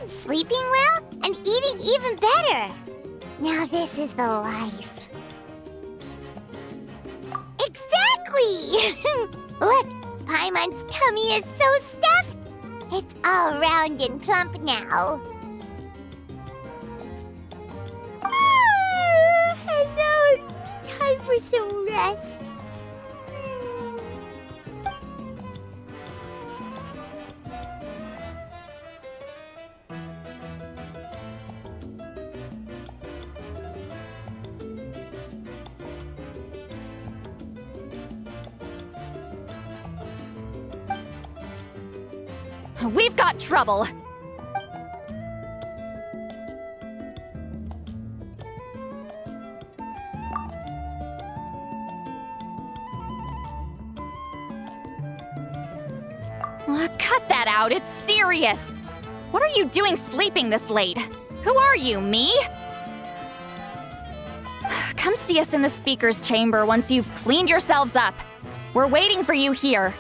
Sleeping well and eating even better. Now this is the life. Exactly! Look, Paimon's tummy is so stuffed. It's all round and plump now. And now it's time for some rest. We've got trouble! Cut that out, it's serious! What are you doing sleeping this late? Who are you, me? Come see us in the speaker's chamber once you've cleaned yourselves up. We're waiting for you here.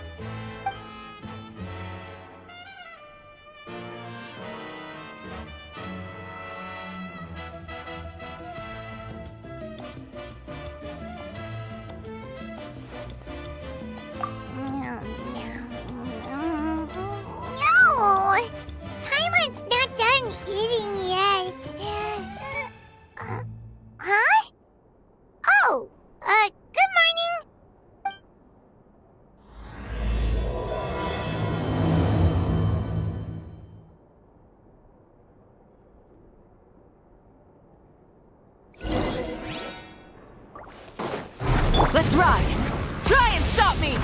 Let's ride! Try and stop me!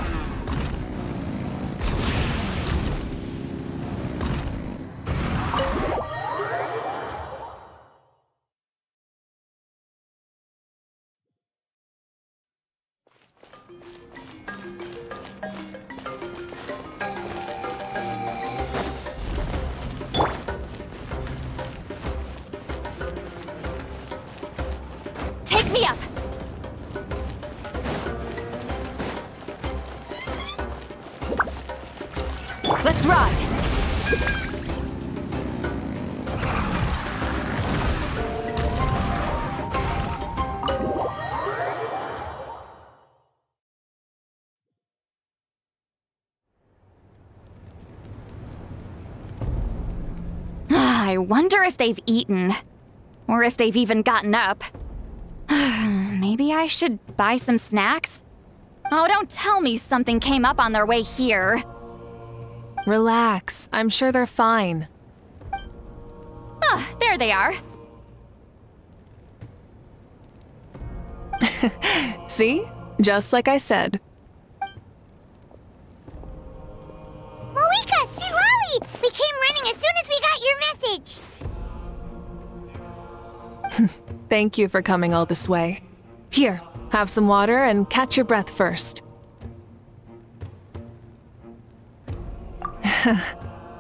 Take me up! Let's ride! I wonder if they've eaten. Or if they've even gotten up. Maybe I should buy some snacks? Oh, don't tell me something came up on their way here. Relax. I'm sure they're fine. Ah, there they are. See? Just like I said. Mavuika, see Lolly! We came running as soon as we got your message. Thank you for coming all this way. Here, have some water and catch your breath first.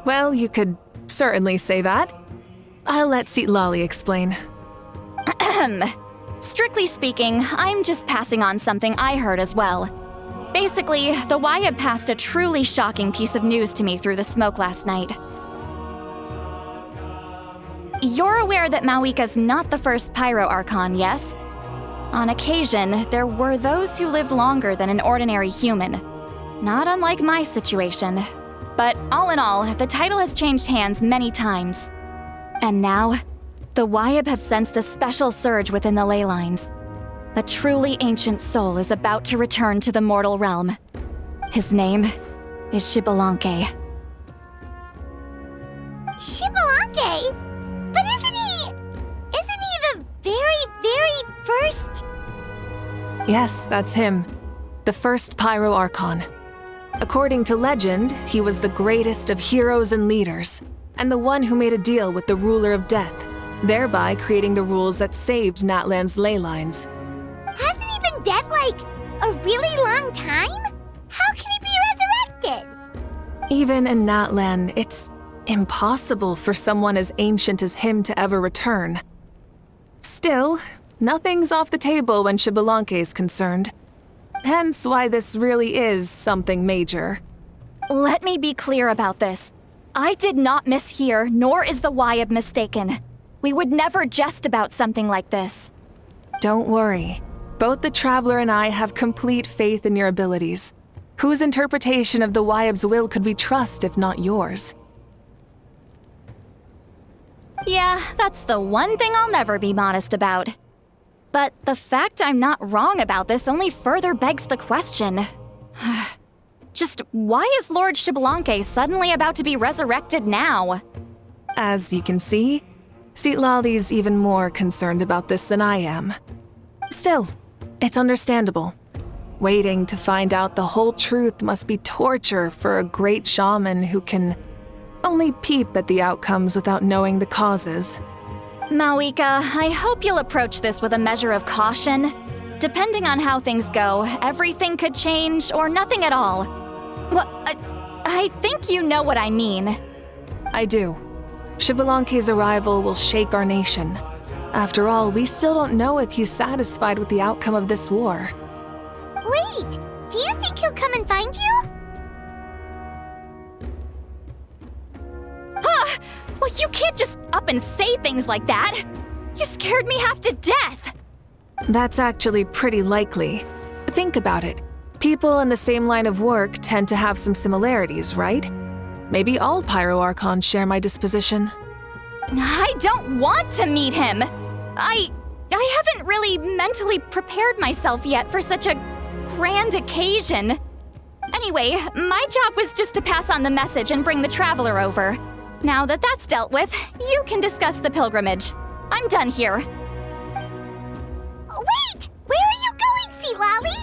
Well, you could certainly say that. I'll let Lolly explain. Strictly speaking, I'm just passing on something I heard as well. Basically, the Wyab passed a truly shocking piece of news to me through the smoke last night. You're aware that Mavuika's not the first Pyro Archon, yes? On occasion, there were those who lived longer than an ordinary human. Not unlike my situation. But all in all, the title has changed hands many times. And now, the Wyab have sensed a special surge within the ley lines. A truly ancient soul is about to return to the mortal realm. His name is Xbalanque. Xbalanque? But isn't he the very first? Yes, that's him. The first Pyro Archon. According to legend, he was the greatest of heroes and leaders, and the one who made a deal with the ruler of death, thereby creating the rules that saved Natlan's ley lines. Hasn't he been dead like a really long time? How can he be resurrected? Even in Natlan, it's impossible for someone as ancient as him to ever return. Still, nothing's off the table when Xbalanque is concerned. Hence why this really is something major. Let me be clear about this. I did not mishear, nor is the Wyab mistaken. We would never jest about something like this. Don't worry. Both the Traveler and I have complete faith in your abilities. Whose interpretation of the Wyab's will could we trust if not yours? Yeah, that's the one thing I'll never be modest about. But the fact I'm not wrong about this only further begs the question. Just why is Lord Xbalanque suddenly about to be resurrected now? As you can see, Citlali's even more concerned about this than I am. Still, it's understandable. Waiting to find out the whole truth must be torture for a great shaman who can only peep at the outcomes without knowing the causes. Mavuika, I hope you'll approach this with a measure of caution. Depending on how things go, everything could change or nothing at all. Well, I think you know what I mean. I do. Xbalanque's arrival will shake our nation. After all, we still don't know if he's satisfied with the outcome of this war. Wait, do you think he'll come and find you? Well, you can't just up and say things like that. You scared me half to death. That's actually pretty likely. Think about it. People in the same line of work tend to have some similarities, right? Maybe all Pyro Archons share my disposition. I don't want to meet him. I haven't really mentally prepared myself yet for such a grand occasion. Anyway, my job was just to pass on the message and bring the Traveler over. Now that that's dealt with, you can discuss the pilgrimage. I'm done here. Wait! Where are you going, Citlali?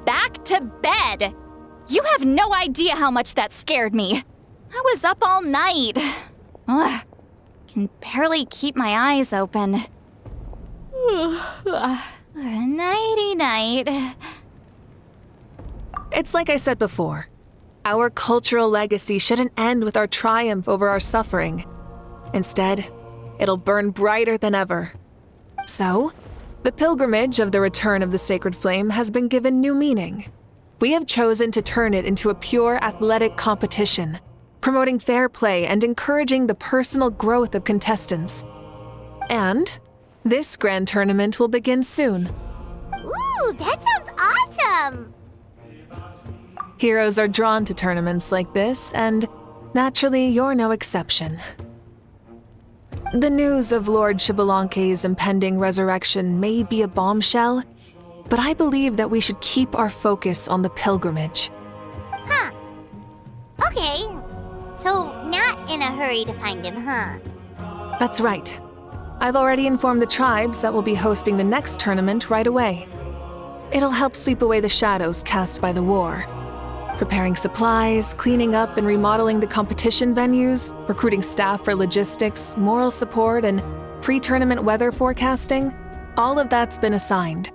Back to bed! You have no idea how much that scared me. I was up all night. Ugh, can barely keep my eyes open. Nighty-night. It's like I said before. Our cultural legacy shouldn't end with our triumph over our suffering. Instead, it'll burn brighter than ever. So, the pilgrimage of the return of the sacred flame has been given new meaning. We have chosen to turn it into a pure athletic competition, promoting fair play and encouraging the personal growth of contestants. And this grand tournament will begin soon. Ooh, that sounds awesome! Heroes are drawn to tournaments like this, and naturally, you're no exception. The news of Lord Xbalanque's impending resurrection may be a bombshell, but I believe that we should keep our focus on the pilgrimage. Huh. Okay. So, not in a hurry to find him, huh? That's right. I've already informed the tribes that we'll be hosting the next tournament right away. It'll help sweep away the shadows cast by the war. Preparing supplies, cleaning up and remodeling the competition venues, recruiting staff for logistics, moral support, and pre-tournament weather forecasting, all of that's been assigned.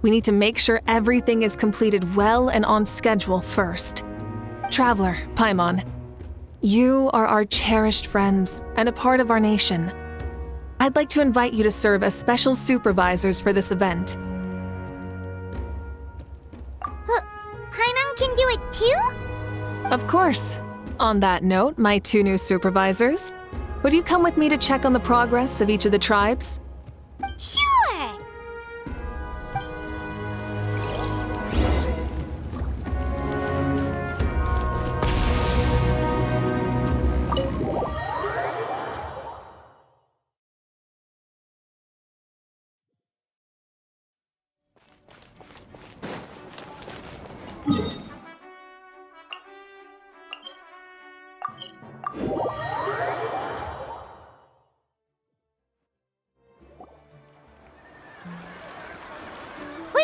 We need to make sure everything is completed well and on schedule first. Traveler, Paimon, you are our cherished friends and a part of our nation. I'd like to invite you to serve as special supervisors for this event. Paimon can do it too? Of course. On that note, my 2 new supervisors, would you come with me to check on the progress of each of the tribes? Sure!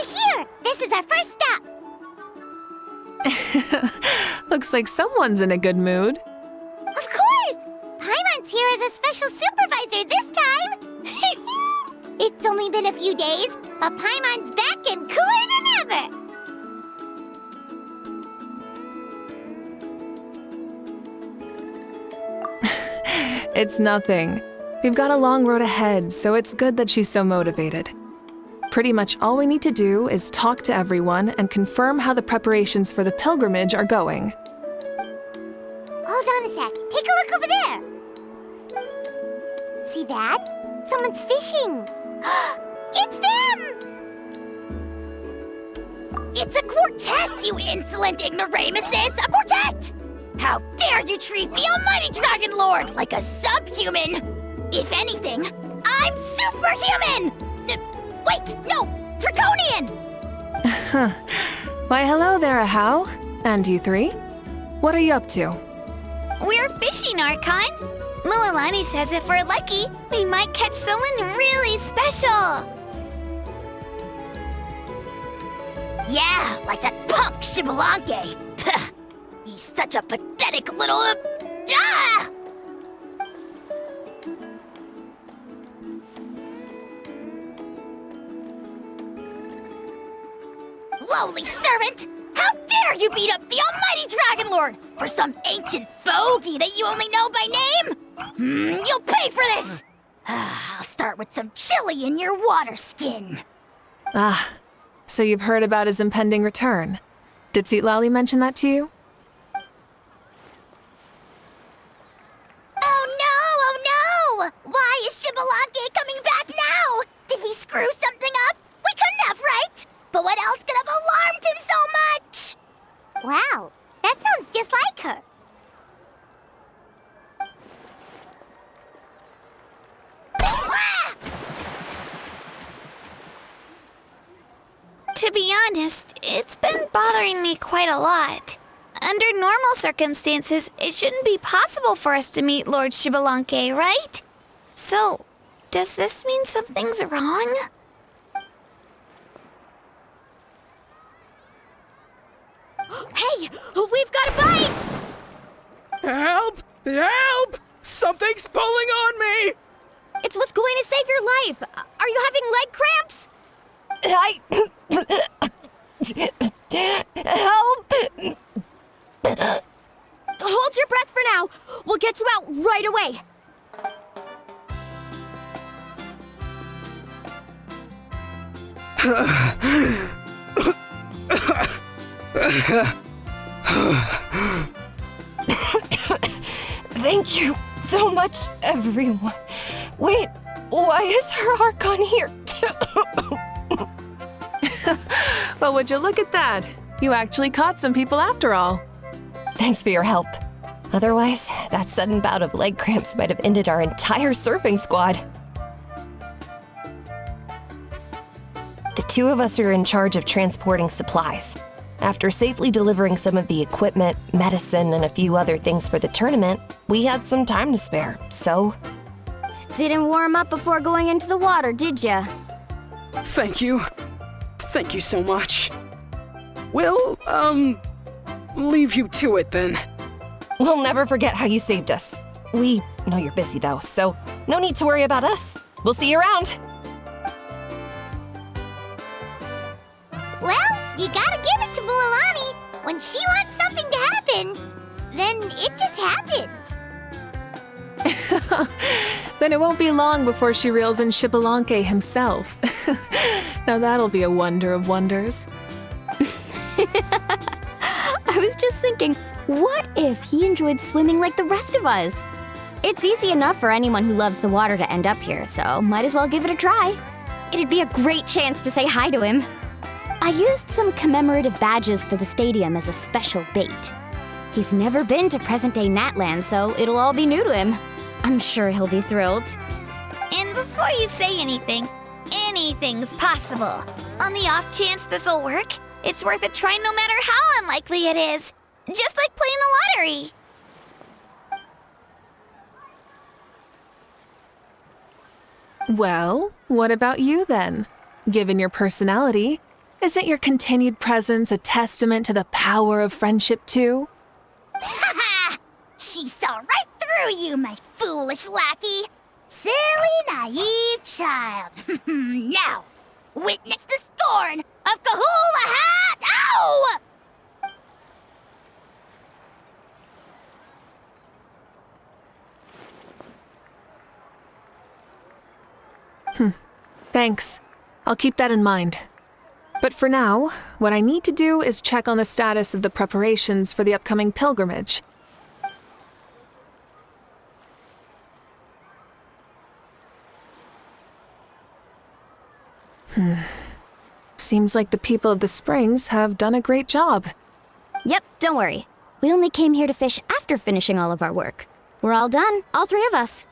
We're here! This is our first stop! Looks like someone's in a good mood. Of course! Paimon's here as a special supervisor this time! It's only been a few days, but Paimon's back and cooler than ever! It's nothing. We've got a long road ahead, so it's good that she's so motivated. Pretty much all we need to do is talk to everyone and confirm how the preparations for the pilgrimage are going. Hold on a sec. Take a look over there. See that? Someone's fishing. It's them! It's a quartet, you insolent ignoramuses! A quartet! How dare you treat the almighty Dragon Lord like a subhuman! If anything, I'm superhuman! Wait, no! Draconian! Why, hello there, Ahau. And you three? What are you up to? We're fishing, Archon. Mualani says if we're lucky, we might catch someone really special. Yeah, like that punk Shibalanke. He's such a pathetic little... Ah! Lowly servant! How dare you beat up the almighty Dragon Lord for some ancient fogey that you only know by name? You'll pay for this! I'll start with some chili in your water skin. Ah, so you've heard about his impending return. Did Lali mention that to you? Oh no! Why is Shibalanke coming back now? Did we screw something up? We couldn't have, right? But what else could have alarmed him so much? Wow, that sounds just like her. Ah! To be honest, it's been bothering me quite a lot. Under normal circumstances, it shouldn't be possible for us to meet Lord Shibalanke, right? So, does this mean something's wrong? Hey, we've got a bite! Help! Help! Something's pulling on me! It's what's going to save your life. Are you having leg cramps? Help! Hold your breath for now. We'll get you out right away. Thank you so much, everyone. Wait, why is her Archon here? Well, would you look at that? You actually caught some people after all. Thanks for your help. Otherwise, that sudden bout of leg cramps might have ended our entire surfing squad. The two of us are in charge of transporting supplies. After safely delivering some of the equipment, medicine, and a few other things for the tournament, we had some time to spare, so... Didn't warm up before going into the water, did ya? Thank you. Thank you so much. We'll, leave you to it then. We'll never forget how you saved us. We know you're busy though, so no need to worry about us. We'll see you around. Well, you gotta give it to Mualani. When she wants something to happen, then it just happens. Then it won't be long before she reels in Shibalanke himself. Now that'll be a wonder of wonders. I was just thinking, what if he enjoyed swimming like the rest of us? It's easy enough for anyone who loves the water to end up here, so might as well give it a try. It'd be a great chance to say hi to him. I used some commemorative badges for the stadium as a special bait. He's never been to present-day Natland, so it'll all be new to him. I'm sure he'll be thrilled. And before you say anything, anything's possible. On the off chance this'll work, it's worth a try no matter how unlikely it is. Just like playing the lottery. Well, what about you then? Given your personality, Isn't your continued presence a testament to the power of friendship, too? Ha ha! She saw right through you, my foolish lackey. Silly, naive child. Now, witness the scorn of Kahula Hat! Ow! Thanks. I'll keep that in mind. But for now, what I need to do is check on the status of the preparations for the upcoming pilgrimage. Seems like the people of the springs have done a great job. Yep, don't worry. We only came here to fish after finishing all of our work. We're all done, all three of us.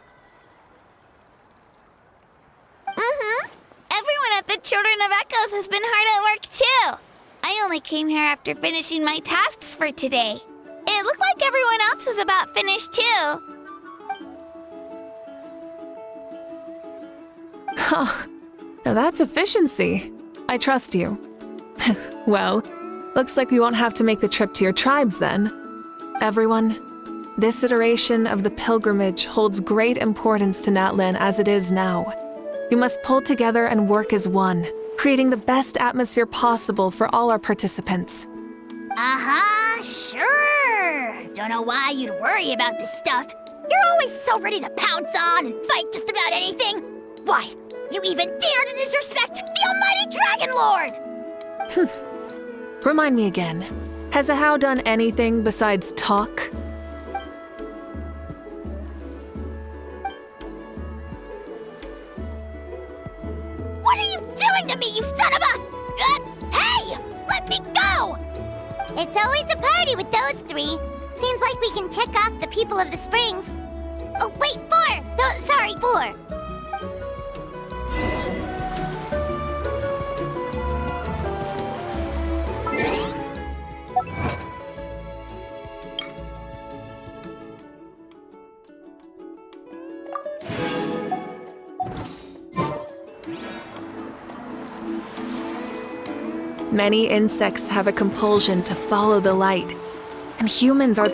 Everyone at the Children of Echoes has been hard at work too. I only came here after finishing my tasks for today. It looked like everyone else was about finished too. Now that's efficiency. I trust you. Well, looks like we won't have to make the trip to your tribes then. Everyone, this iteration of the pilgrimage holds great importance to Natlin as it is now. We must pull together and work as one, creating the best atmosphere possible for all our participants. Sure. Don't know why you'd worry about this stuff. You're always so ready to pounce on and fight just about anything. Why, you even dare to disrespect the almighty Dragon Lord! Remind me again, has Ahau done anything besides talk? What are you doing to me, you son of a... hey! Let me go! It's always a party with those three. Seems like we can check off the people of the springs. Oh, wait, four! 4. Many insects have a compulsion to follow the light, and humans are...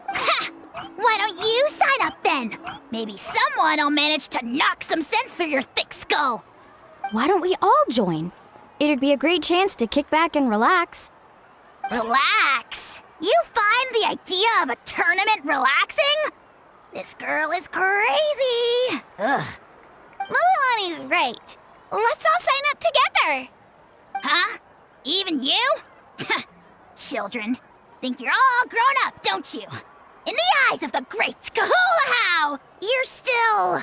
Ha! Why don't you sign up then? Maybe someone will manage to knock some sense through your thick skull. Why don't we all join? It'd be a great chance to kick back and relax. Relax? You find the idea of a tournament relaxing? This girl is crazy. Ugh. Mulaney's right. Let's all sign up together. Huh? Even you? Children, think you're all grown up, don't you? In the eyes of the great Kahula, you're still...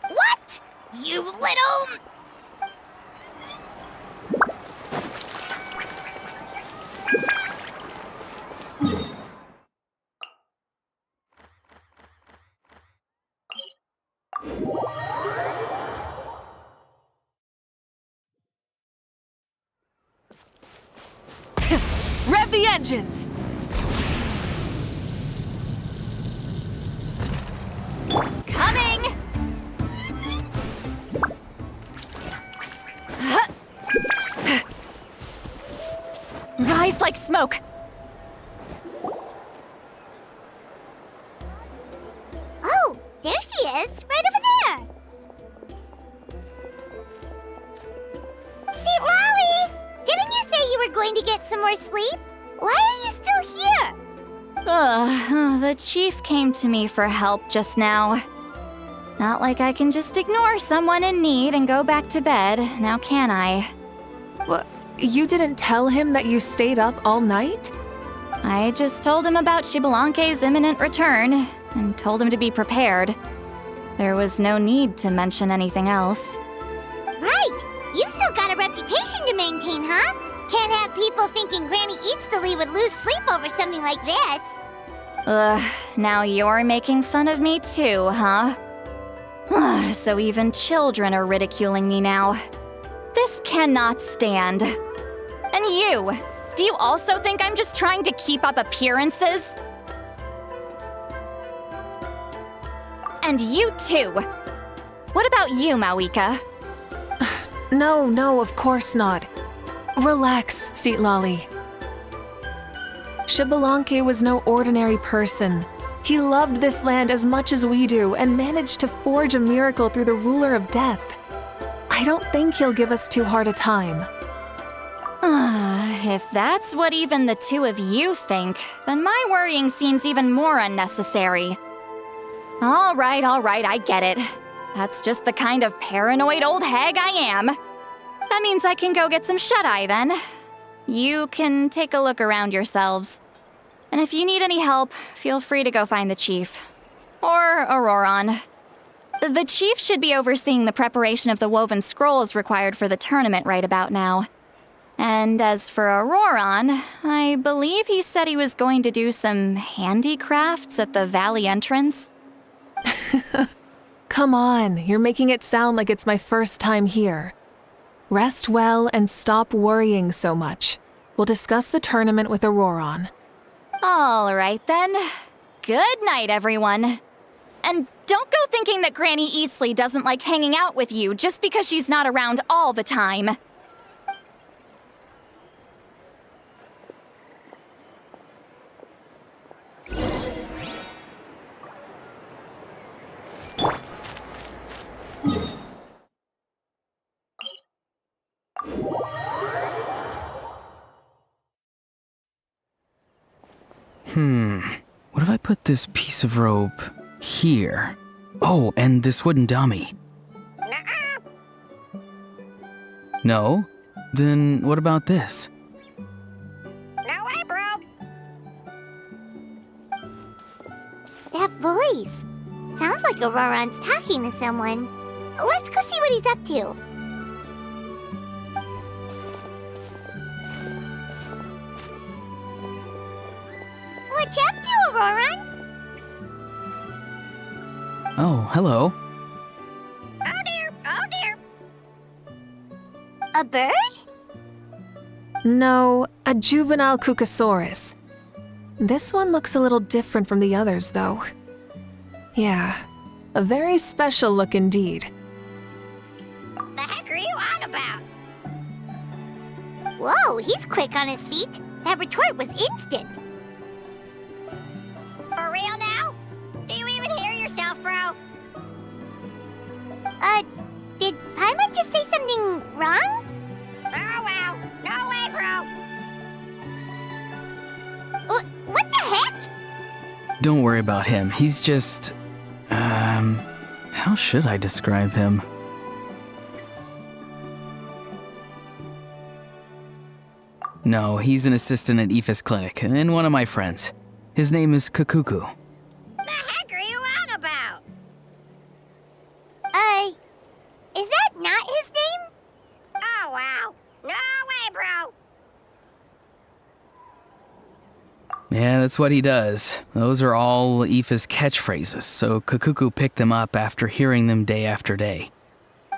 What? You little... Rev the engines! Coming! Rise like smoke! Oh, there she is, right over there. See, Lolly, didn't you say you were going to get some more sleep? Why are you still here? The chief came to me for help just now. Not like I can just ignore someone in need and go back to bed, now can I? What? You didn't tell him that you stayed up all night? I just told him about Xibalanque's imminent return, and told him to be prepared. There was no need to mention anything else. Right, you've still got a reputation to maintain, huh? Can't have people thinking Granny Eatstily would lose sleep over something like this. Ugh, now you're making fun of me too, huh? Ugh, so even children are ridiculing me now. This cannot stand. And you, do you also think I'm just trying to keep up appearances? and you too. What about you, Mavuika? No, of course not. Relax, Seat Lolly. Xbalanque was no ordinary person. He loved this land as much as we do and managed to forge a miracle through the ruler of death. I don't think he'll give us too hard a time. If that's what even the two of you think, then my worrying seems even more unnecessary. All right, I get it. That's just the kind of paranoid old hag I am. That means I can go get some shut-eye then. You can take a look around yourselves. And if you need any help, feel free to go find the chief. Or Auroron. The chief should be overseeing the preparation of the woven scrolls required for the tournament right about now. And as for Auroron, I believe he said he was going to do some handicrafts at the valley entrance. Come on, you're making it sound like it's my first time here. Rest well and stop worrying so much. We'll discuss the tournament with Auroron. All right then. Good night, everyone. And don't go thinking that Granny Eastley doesn't like hanging out with you just because she's not around all the time. What if I put this piece of rope here? Oh, and this wooden dummy. No? Then what about this? No way, bro. That voice. Sounds like Auroron's talking to someone. Let's go see what he's up to. What you up to, Auroron? Oh, hello. Oh dear, oh dear. A bird? No, a juvenile Cucosaurus. This one looks a little different from the others, though. Yeah, a very special look indeed. The heck are you on about? Whoa, he's quick on his feet. That retort was instant. For real now? Do you even hear yourself, bro? Did Paimon just say something wrong? Oh wow. No way, bro. What the heck? Don't worry about him. He's just... how should I describe him? No, he's an assistant at Aoife's clinic, and one of my friends. His name is Kakuku. The heck are you on about? Is that not his name? Oh wow. No way, bro. Yeah, that's what he does. Those are all Aoife's catchphrases, so Kakuku picked them up after hearing them day after day.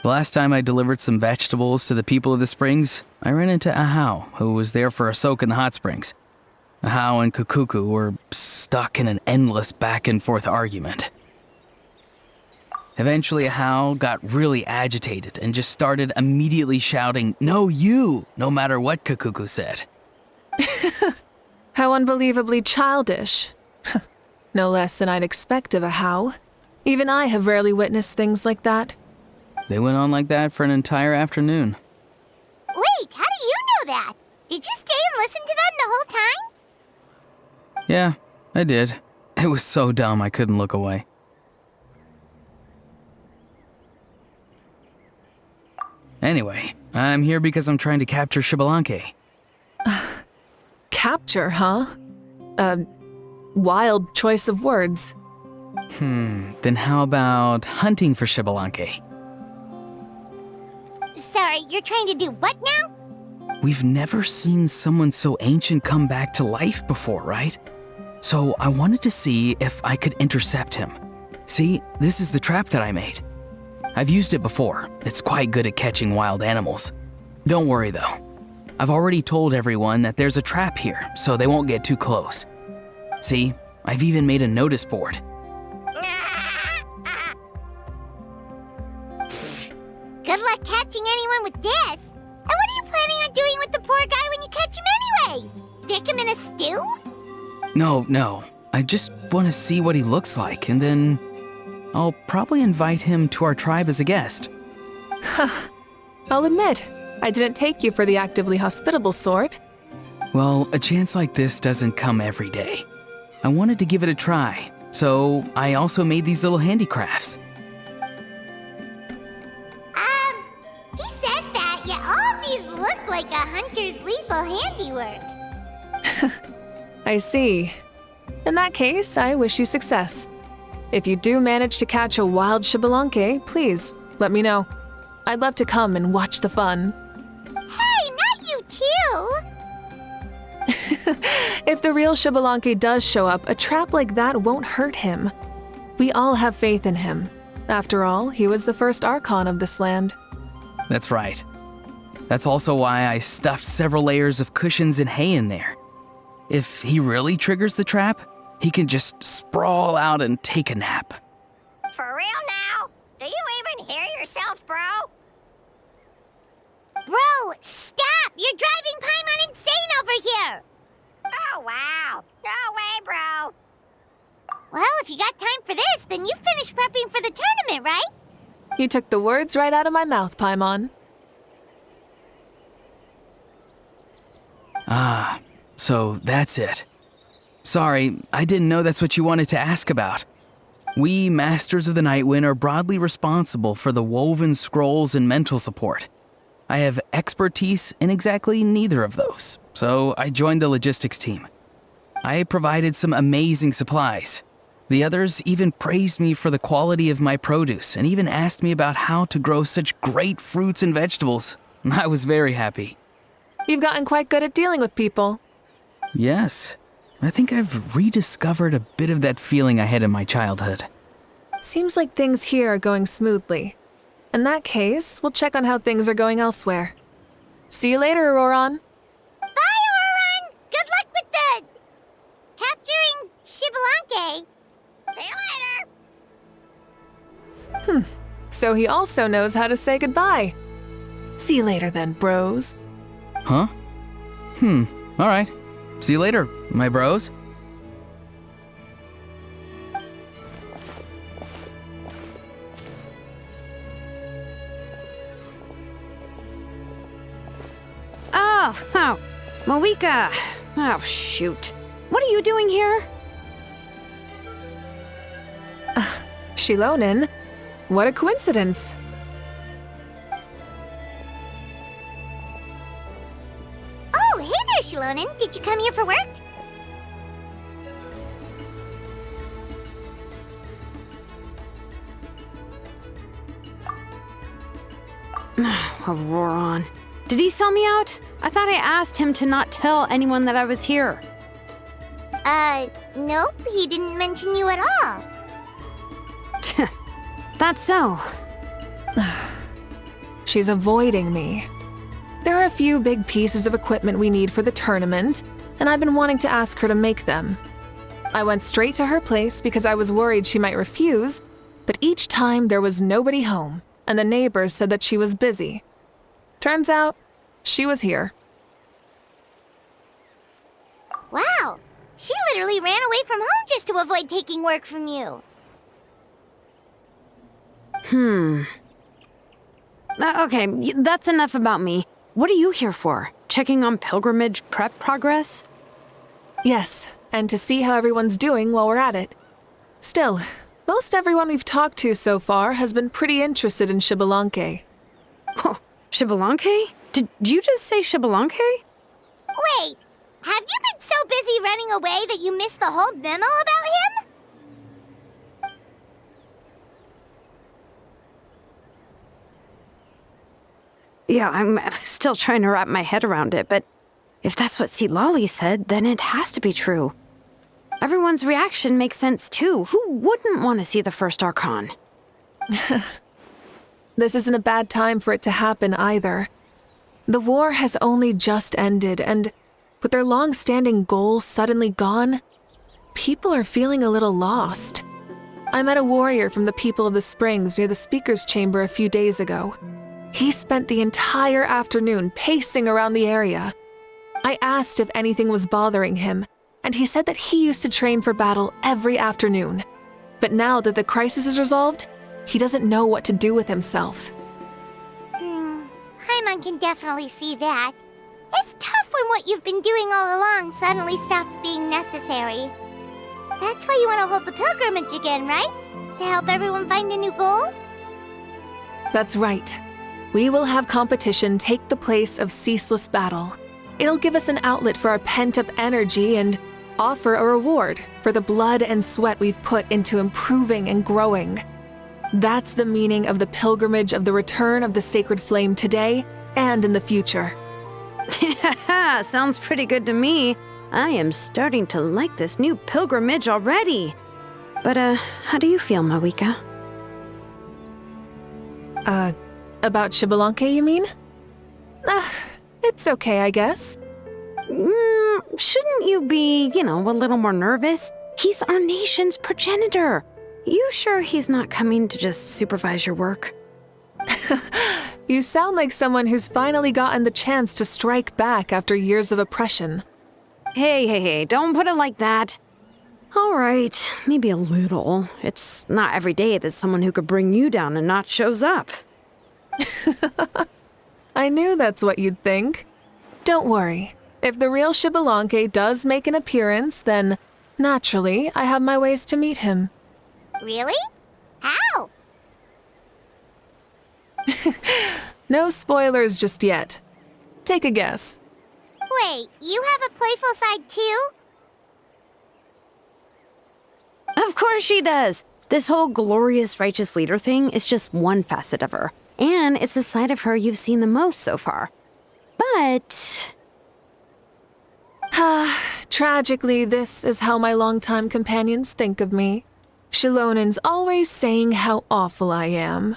The last time I delivered some vegetables to the people of the springs, I ran into Ahau, who was there for a soak in the hot springs. Ahau and Kakuku were stuck in an endless back-and-forth argument. Eventually, Ahau got really agitated and just started immediately shouting, "No, you!" no matter what Kakuku said. How unbelievably childish. No less than I'd expect of Ahau. Even I have rarely witnessed things like that. They went on like that for an entire afternoon. Wait, how do you know that? Did you stay and listen to them the whole time? Yeah, I did. It was so dumb I couldn't look away. Anyway, I'm here because I'm trying to capture Xbalanque. Capture, huh? Wild choice of words. Then how about hunting for Xbalanque? Sorry, you're trying to do what now? We've never seen someone so ancient come back to life before, right? So I wanted to see if I could intercept him. See, this is the trap that I made. I've used it before. It's quite good at catching wild animals. Don't worry though. I've already told everyone that there's a trap here, so they won't get too close. See, I've even made a notice board. Good luck catching anyone with this. And what are you planning on doing with the poor guy when you catch him anyways? Stick him in a stew? No. I just want to see what he looks like, and then I'll probably invite him to our tribe as a guest. I'll admit, I didn't take you for the actively hospitable sort. Well, a chance like this doesn't come every day. I wanted to give it a try, so I also made these little handicrafts. He says that, yet all of these look like a hunter's lethal handiwork. I see. In that case, I wish you success. If you do manage to catch a wild Xbalanque, please let me know. I'd love to come and watch the fun. Hey, not you too! If the real Xbalanque does show up, a trap like that won't hurt him. We all have faith in him. After all, he was the first Archon of this land. That's right. That's also why I stuffed several layers of cushions and hay in there. If he really triggers the trap, he can just sprawl out and take a nap. For real now? Do you even hear yourself, bro? Bro, stop! You're driving Paimon insane over here! Oh, wow. No way, bro. Well, if you got time for this, then you finished prepping for the tournament, right? You took the words right out of my mouth, Paimon. So that's it. Sorry, I didn't know that's what you wanted to ask about. We Masters of the Nightwind are broadly responsible for the woven scrolls and mental support. I have expertise in exactly neither of those, so I joined the logistics team. I provided some amazing supplies. The others even praised me for the quality of my produce and even asked me about how to grow such great fruits and vegetables. I was very happy. You've gotten quite good at dealing with people. Yes, I think I've rediscovered a bit of that feeling I had in my childhood. Seems like things here are going smoothly. In that case, we'll check on how things are going elsewhere. See you later, Auroron. Bye, Auroron! Good luck with the... capturing Xbalanque. See you later. So he also knows how to say goodbye. See you later then, bros. Huh? All right. See you later, my bros. Oh, Mavuika. Oh, shoot. What are you doing here? Shilonen? What a coincidence. Oh, hey there, Shilonen. Did you come here for work? Auroron. Did he sell me out? I thought I asked him to not tell anyone that I was here. Nope, he didn't mention you at all. That's so. She's avoiding me. There are a few big pieces of equipment we need for the tournament, and I've been wanting to ask her to make them. I went straight to her place because I was worried she might refuse, but each time there was nobody home, and the neighbors said that she was busy. Turns out, she was here. Wow, she literally ran away from home just to avoid taking work from you. Okay, that's enough about me. What are you here for? Checking on pilgrimage prep progress? Yes, and to see how everyone's doing while we're at it. Still, most everyone we've talked to so far has been pretty interested in Xbalanque. Oh, Xbalanque? Did you just say Xbalanque? Wait, have you been so busy running away that you missed the whole memo about him? Yeah, I'm still trying to wrap my head around it, but if that's what Lolly said, then it has to be true. Everyone's reaction makes sense too. Who wouldn't want to see the first Archon? This isn't a bad time for it to happen either. The war has only just ended, and with their long-standing goal suddenly gone, people are feeling a little lost. I met a warrior from the People of the Springs near the Speaker's Chamber a few days ago. He spent the entire afternoon pacing around the area. I asked if anything was bothering him, and he said that he used to train for battle every afternoon. But now that the crisis is resolved, he doesn't know what to do with himself. Paimon can definitely see that. It's tough when what you've been doing all along suddenly stops being necessary. That's why you want to hold the pilgrimage again, right? To help everyone find a new goal? That's right. We will have competition take the place of ceaseless battle. It'll give us an outlet for our pent-up energy and offer a reward for the blood and sweat we've put into improving and growing. That's the meaning of the pilgrimage of the return of the sacred flame today and in the future. Sounds pretty good to me. I am starting to like this new pilgrimage already. But, how do you feel, Mavuika? About Xbalanque, you mean? It's okay, I guess. Shouldn't you be, a little more nervous? He's our nation's progenitor. You sure he's not coming to just supervise your work? You sound like someone who's finally gotten the chance to strike back after years of oppression. Hey, don't put it like that. All right, maybe a little. It's not every day that someone who could bring you down a notch shows up. I knew that's what you'd think. Don't worry. If the real Xbalanque does make an appearance, then naturally I have my ways to meet him. Really? How? No spoilers just yet. Take a guess. Wait, you have a playful side too? Of course she does. This whole glorious righteous leader thing is just one facet of her. And it's the side of her you've seen the most so far. But... Tragically, this is how my longtime companions think of me. Shilonen's always saying how awful I am.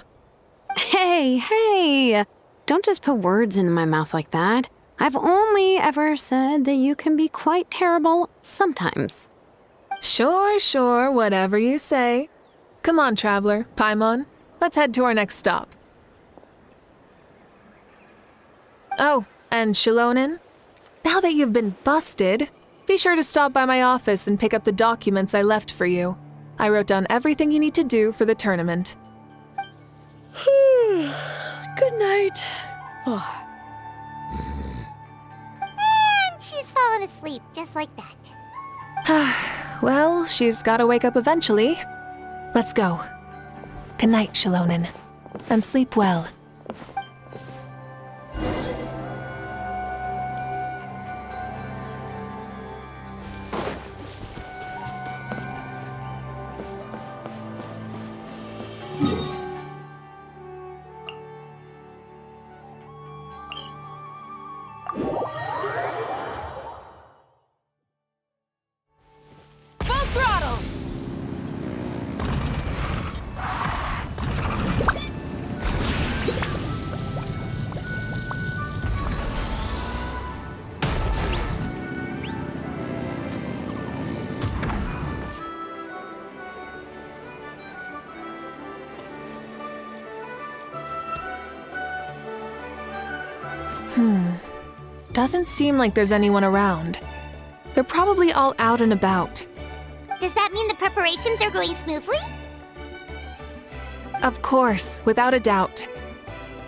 Hey, don't just put words into my mouth like that. I've only ever said that you can be quite terrible sometimes. Sure, whatever you say. Come on, traveler, Paimon. Let's head to our next stop. Oh, and Shilonen, now that you've been busted, be sure to stop by my office and pick up the documents I left for you. I wrote down everything you need to do for the tournament. Good night. And she's fallen asleep just like that. Well, she's gotta wake up eventually. Let's go. Good night, Shilonen. And sleep well. Doesn't seem like there's anyone around. They're probably all out and about. Does that mean the preparations are going smoothly? Of course, without a doubt.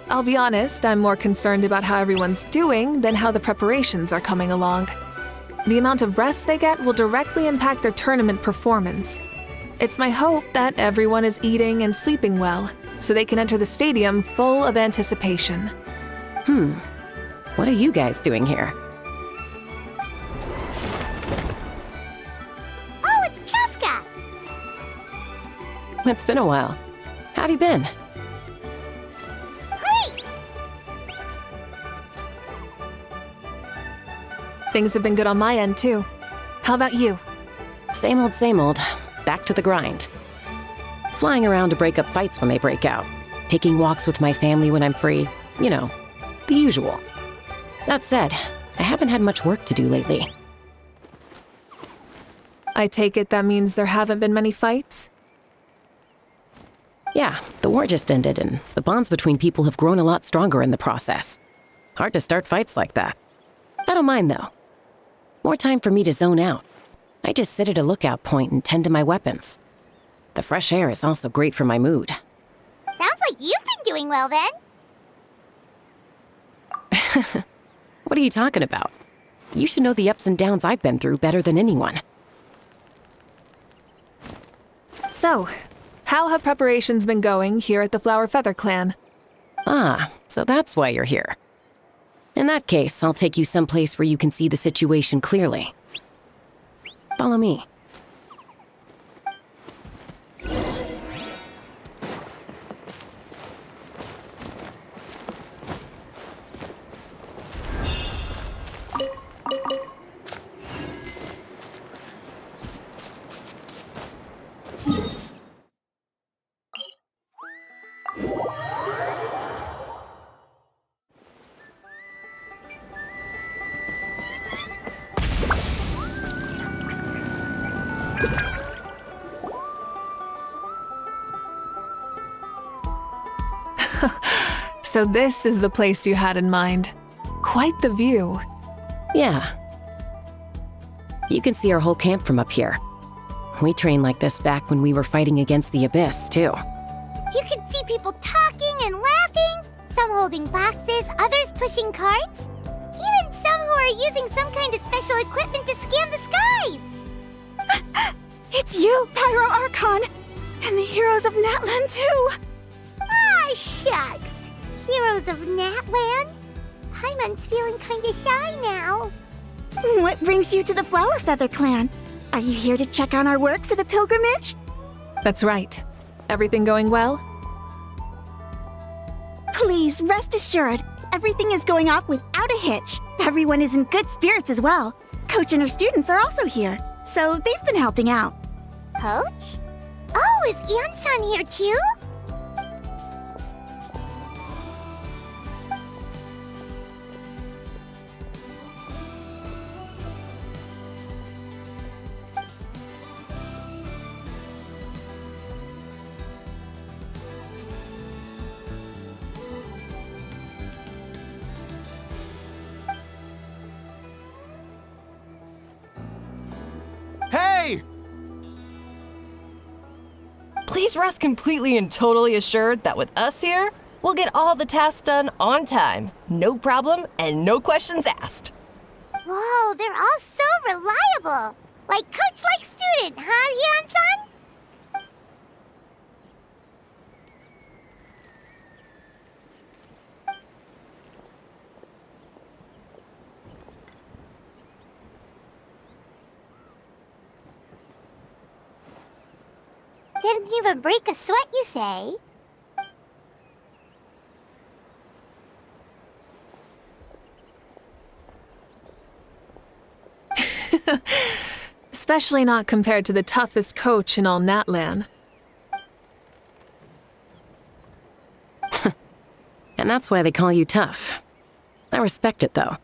I'll be honest, I'm more concerned about how everyone's doing than how the preparations are coming along. The amount of rest they get will directly impact their tournament performance. It's my hope that everyone is eating and sleeping well, so they can enter the stadium full of anticipation. What are you guys doing here? Oh, it's Cheska! It's been a while. How have you been? Great! Things have been good on my end, too. How about you? Same old. Back to the grind. Flying around to break up fights when they break out. Taking walks with my family when I'm free. You know, the usual. That said, I haven't had much work to do lately. I take it that means there haven't been many fights? Yeah, the war just ended, and the bonds between people have grown a lot stronger in the process. Hard to start fights like that. I don't mind, though. More time for me to zone out. I just sit at a lookout point and tend to my weapons. The fresh air is also great for my mood. Sounds like you've been doing well then. What are you talking about? You should know the ups and downs I've been through better than anyone. So, how have preparations been going here at the Flower Feather Clan? Ah, so that's why you're here. In that case, I'll take you someplace where you can see the situation clearly. Follow me. So this is the place you had in mind. Quite the view. Yeah. You can see our whole camp from up here. We trained like this back when we were fighting against the Abyss, too. You can see people talking and laughing, some holding boxes, others pushing carts. Even some who are using some kind of special equipment to scan the skies. It's you, Pyro Archon! And the heroes of Natlan, too! Ah, shucks. Heroes of Natland? Paimon's feeling kinda shy now. What brings you to the Flower Feather Clan? Are you here to check on our work for the pilgrimage? That's right. Everything going well? Please, rest assured, everything is going off without a hitch. Everyone is in good spirits as well. Coach and her students are also here, so they've been helping out. Coach? Oh, is Anson here too? Hey! Please rest completely and totally assured that with us here, we'll get all the tasks done on time. No problem and no questions asked. Whoa, they're all so reliable. Like coach like student, huh, Anson? Didn't even break a sweat, you say? Especially not compared to the toughest coach in all Natlan. And that's why they call you tough. I respect it, though.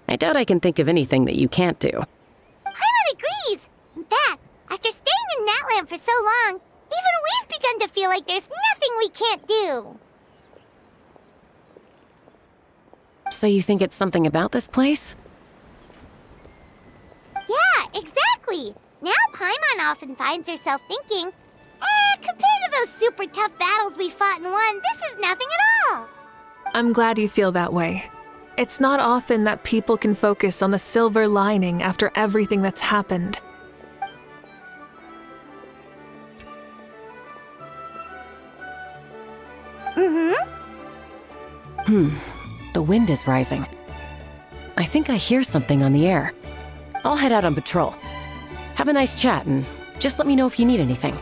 I doubt I can think of anything that you can't do. Paimon agrees! In fact, after staying in Natlan for so long, even we've begun to feel like there's nothing we can't do. So you think it's something about this place? Yeah, exactly! Now Paimon often finds herself thinking, compared to those super tough battles we fought and won, this is nothing at all! I'm glad you feel that way. It's not often that people can focus on the silver lining after everything that's happened. The wind is rising. I think I hear something on the air. I'll head out on patrol. Have a nice chat and just let me know if you need anything.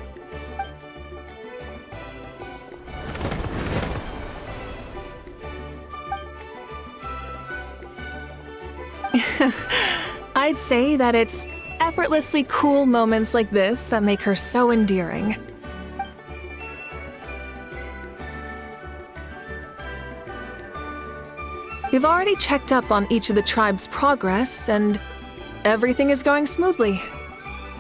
I'd say that it's effortlessly cool moments like this that make her so endearing. We've already checked up on each of the tribe's progress, and everything is going smoothly.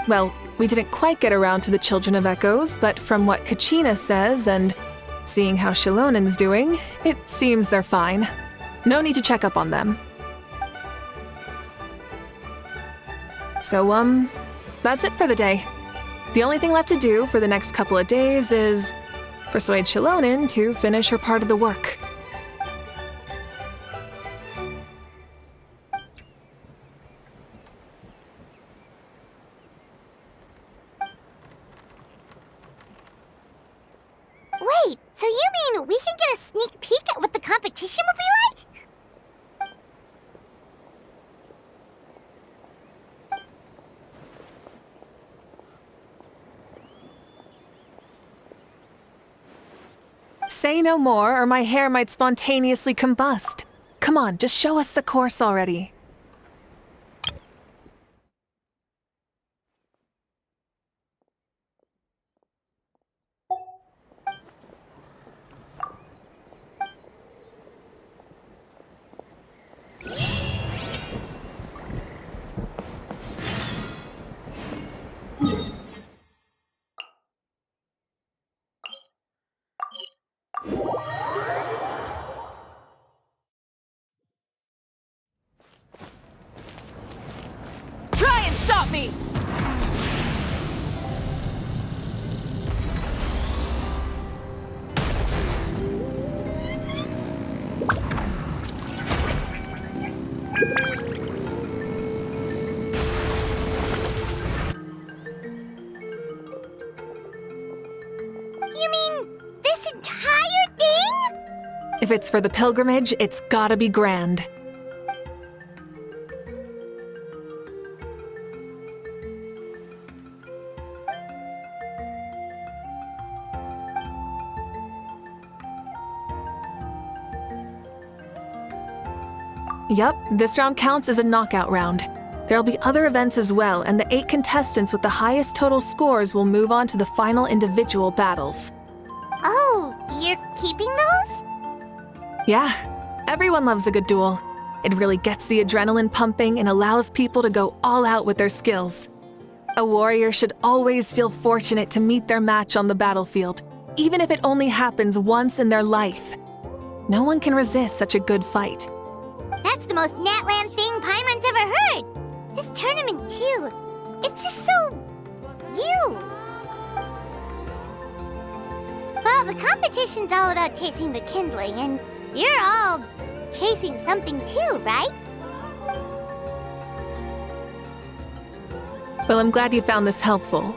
Well, We didn't quite get around to the Children of Echoes, but from what Kachina says and seeing how Shilonen's doing, it seems they're fine. No need to check up on them. So, that's it for the day. The only thing left to do for the next couple of days is persuade Shilonen to finish her part of the work. Wait, so you mean we can get a sneak peek at what the competition will be like? Say no more, or my hair might spontaneously combust. Come on, just show us the course already. Try and stop me! You mean this entire thing? If it's for the pilgrimage, it's gotta be grand. Yup, this round counts as a knockout round. There'll be other events as well, and the 8 contestants with the highest total scores will move on to the final individual battles. Oh, you're keeping those? Yeah, everyone loves a good duel. It really gets the adrenaline pumping and allows people to go all out with their skills. A warrior should always feel fortunate to meet their match on the battlefield, even if it only happens once in their life. No one can resist such a good fight. That's the most Natland thing Paimon's ever heard. This tournament, too. It's just so... you. Well, the competition's all about chasing the kindling, and you're all chasing something too, right? Well, I'm glad you found this helpful.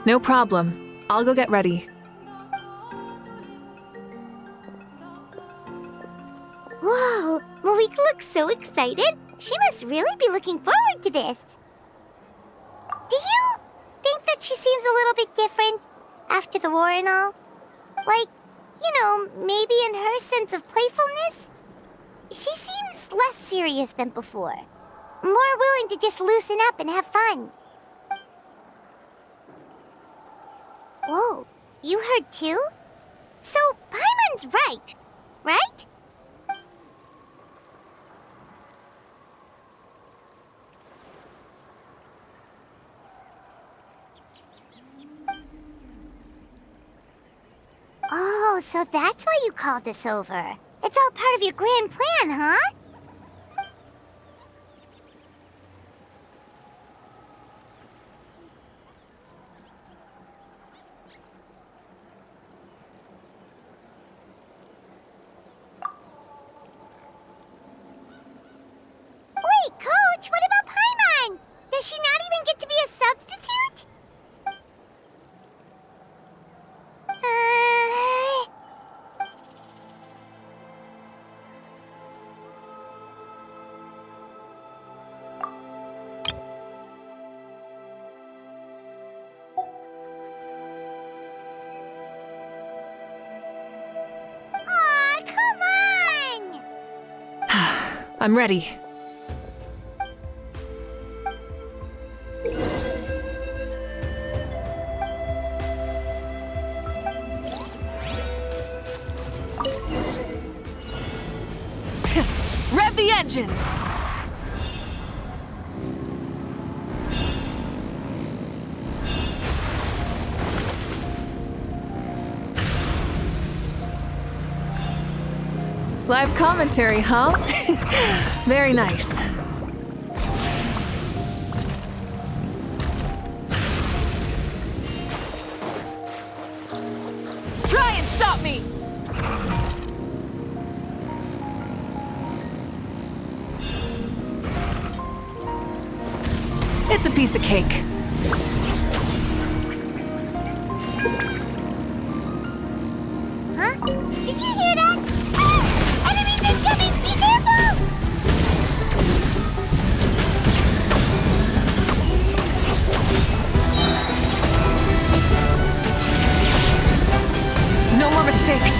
No problem. I'll go get ready. Whoa, Mavuika looks so excited. She must really be looking forward to this. Do you think that she seems a little bit different after the war and all? Like, you know, maybe in her sense of playfulness? She seems less serious than before. More willing to just loosen up and have fun. Whoa, you heard too? So, Paimon's right, right? Oh, so that's why you called us over. It's all part of your grand plan, huh? Wait, Coach, what about Paimon? Does she not even get to be a substitute? Aw, come on! I'm ready. Rev the engines! Live commentary, huh? Very nice. Try and stop me! It's a piece of cake. Huh? Did you hear that? Ah! Enemies incoming! Be careful! No more mistakes.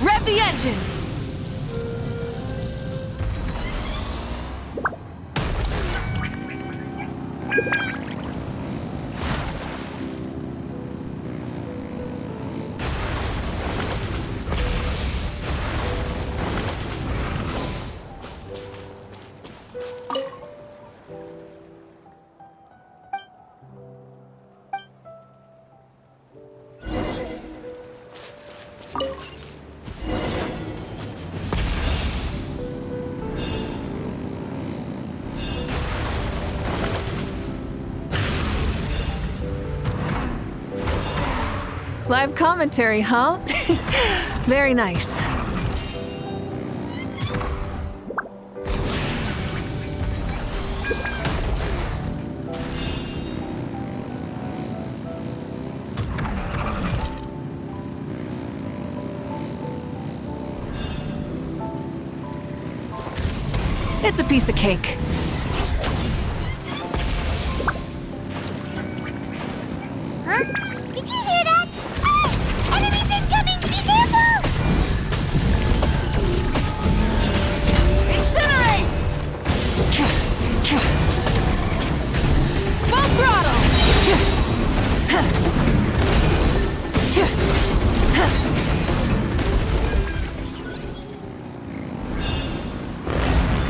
Rev the engines! Live commentary, huh? Very nice. It's a piece of cake. Huh? Did you hear that? Ah! Enemies incoming! Be careful! Incinerate! Full throttle!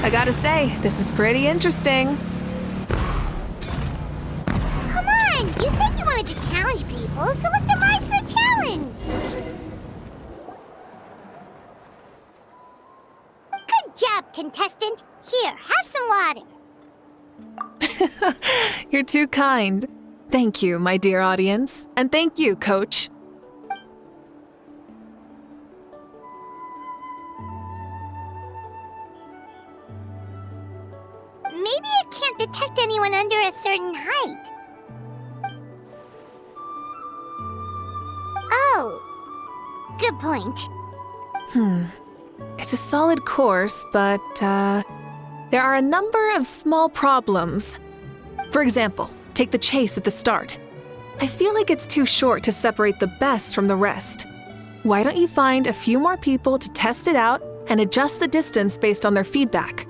I gotta say, this is pretty interesting. Come on! You said you wanted to challenge people, so let them rise to the challenge! Good job, contestant! Here, have some water! You're too kind. Thank you, my dear audience. And thank you, Coach. Maybe it can't detect anyone under a certain height. Oh, good point. It's a solid course, but, there are a number of small problems. For example, take the chase at the start. I feel like it's too short to separate the best from the rest. Why don't you find a few more people to test it out and adjust the distance based on their feedback?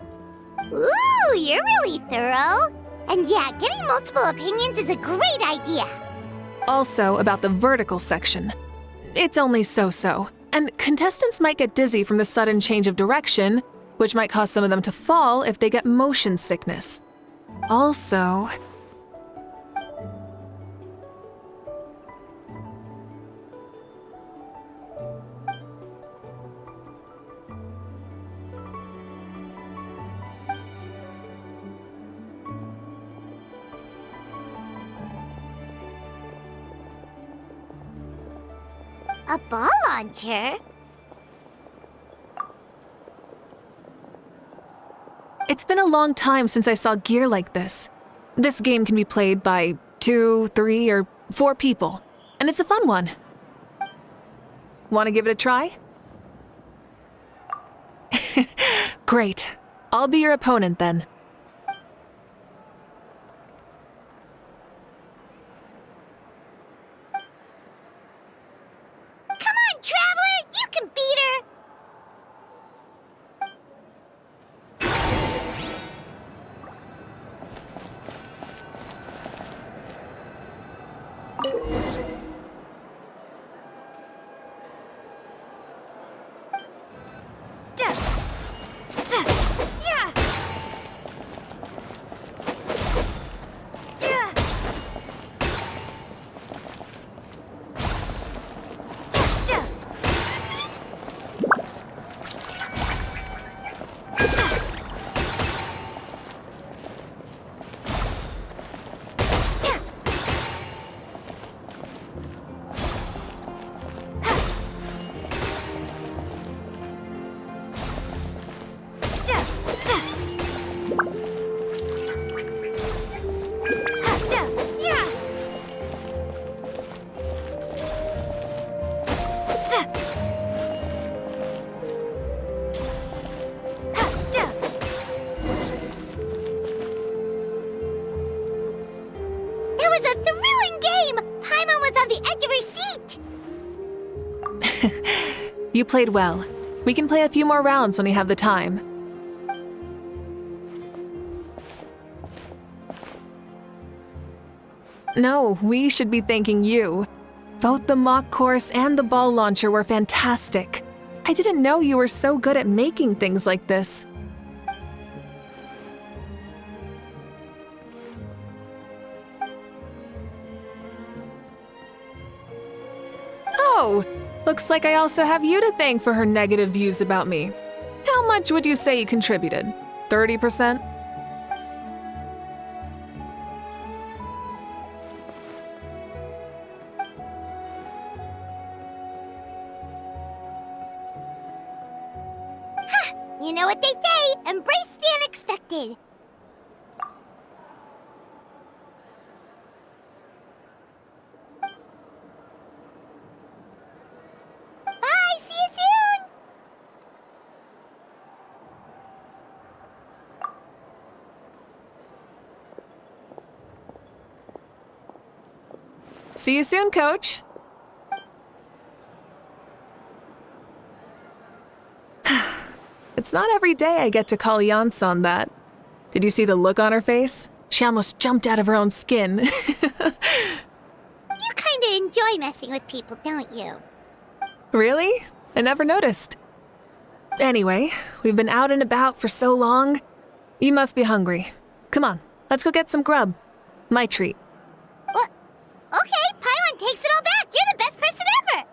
Ooh, you're really thorough. And yeah, getting multiple opinions is a great idea. Also, about the vertical section. It's only so-so, and contestants might get dizzy from the sudden change of direction, which might cause some of them to fall if they get motion sickness. Also... A ball launcher? It's been a long time since I saw gear like this. This game can be played by 2, 3, or 4 people, and it's a fun one. Want to give it a try? Great. I'll be your opponent then. Come on, Traveler! You can beat her! You played well. We can play a few more rounds when we have the time. No, we should be thanking you. Both the mock course and the ball launcher were fantastic. I didn't know you were so good at making things like this. Oh, looks like I also have you to thank for her negative views about me. How much would you say you contributed? 30%? You know what they say, embrace the unexpected. Bye, see you soon! See you soon, Coach. It's not every day I get to call Yansan that. Did you see the look on her face? She almost jumped out of her own skin. You kinda enjoy messing with people, don't you? Really? I never noticed. Anyway, we've been out and about for so long. You must be hungry. Come on, let's go get some grub. My treat. Well, okay, Paimon takes it all back. You're the best person ever.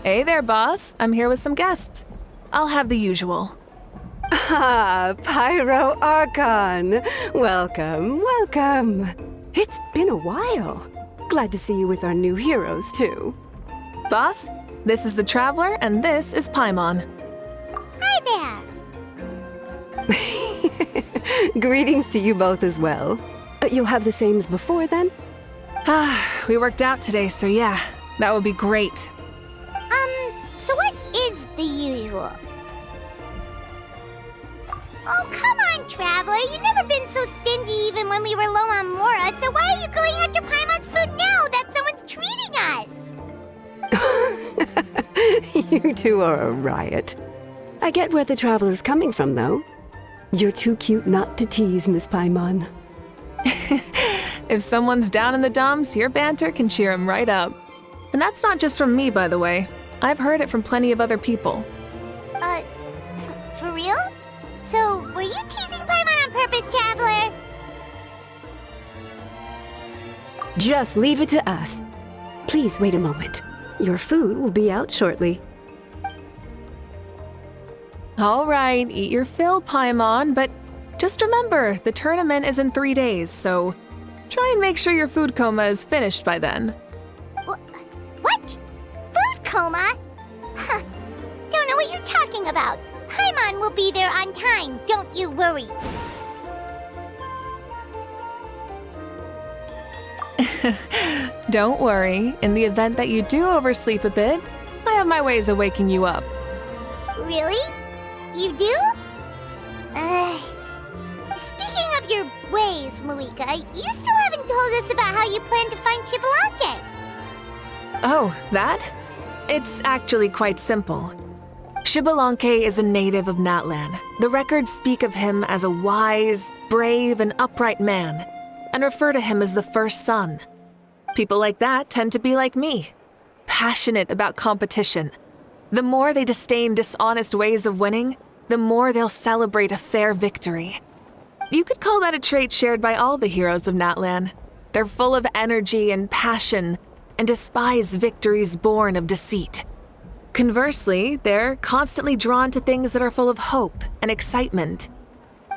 Hey there, boss. I'm here with some guests. I'll have the usual. Ah, Pyro Archon. Welcome, welcome. It's been a while. Glad to see you with our new heroes, too. Boss, this is the Traveler, and this is Paimon. Hi there. Greetings to you both as well. You'll have the same as before, then? We worked out today, so yeah, that would be great. So what is the usual? Oh, come on, Traveler. You've never been so stingy even when we were low on Mora, so why are you going after Paimon's food now that someone's treating us? You two are a riot. I get where the Traveler's coming from, though. You're too cute not to tease, Miss Paimon. If someone's down in the dumps, your banter can cheer him right up. And that's not just from me, by the way. I've heard it from plenty of other people. For real? So, were you teasing Paimon on purpose, Traveler? Just leave it to us. Please wait a moment. Your food will be out shortly. All right, eat your fill, Paimon, but just remember, the tournament is in 3 days, so try and make sure your food coma is finished by then. What? Food coma? Huh. Don't know what you're talking about. Paimon will be there on time, don't you worry. Don't worry, in the event that you do oversleep a bit, I have my ways of waking you up. Really? You do? Speaking of your ways, Mavuika, you still haven't told us about how you plan to find Xbalanque. Oh, that? It's actually quite simple. Xbalanque is a native of Natlan. The records speak of him as a wise, brave, and upright man, and refer to him as the first son. People like that tend to be like me, passionate about competition. The more they disdain dishonest ways of winning, the more they'll celebrate a fair victory. You could call that a trait shared by all the heroes of Natlan. They're full of energy and passion, and despise victories born of deceit. Conversely, they're constantly drawn to things that are full of hope and excitement.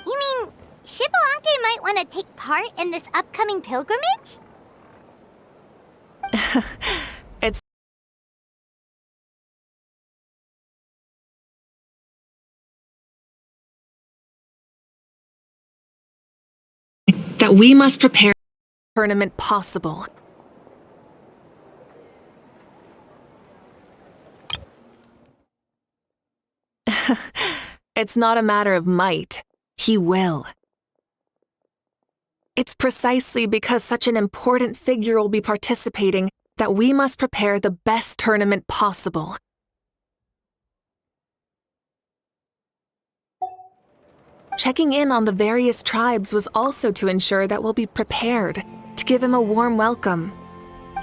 You mean Shibalanke might want to take part in this upcoming pilgrimage? It's that we must prepare the tournament possible. It's not a matter of might. He will. It's precisely because such an important figure will be participating that we must prepare the best tournament possible. Checking in on the various tribes was also to ensure that we'll be prepared to give him a warm welcome.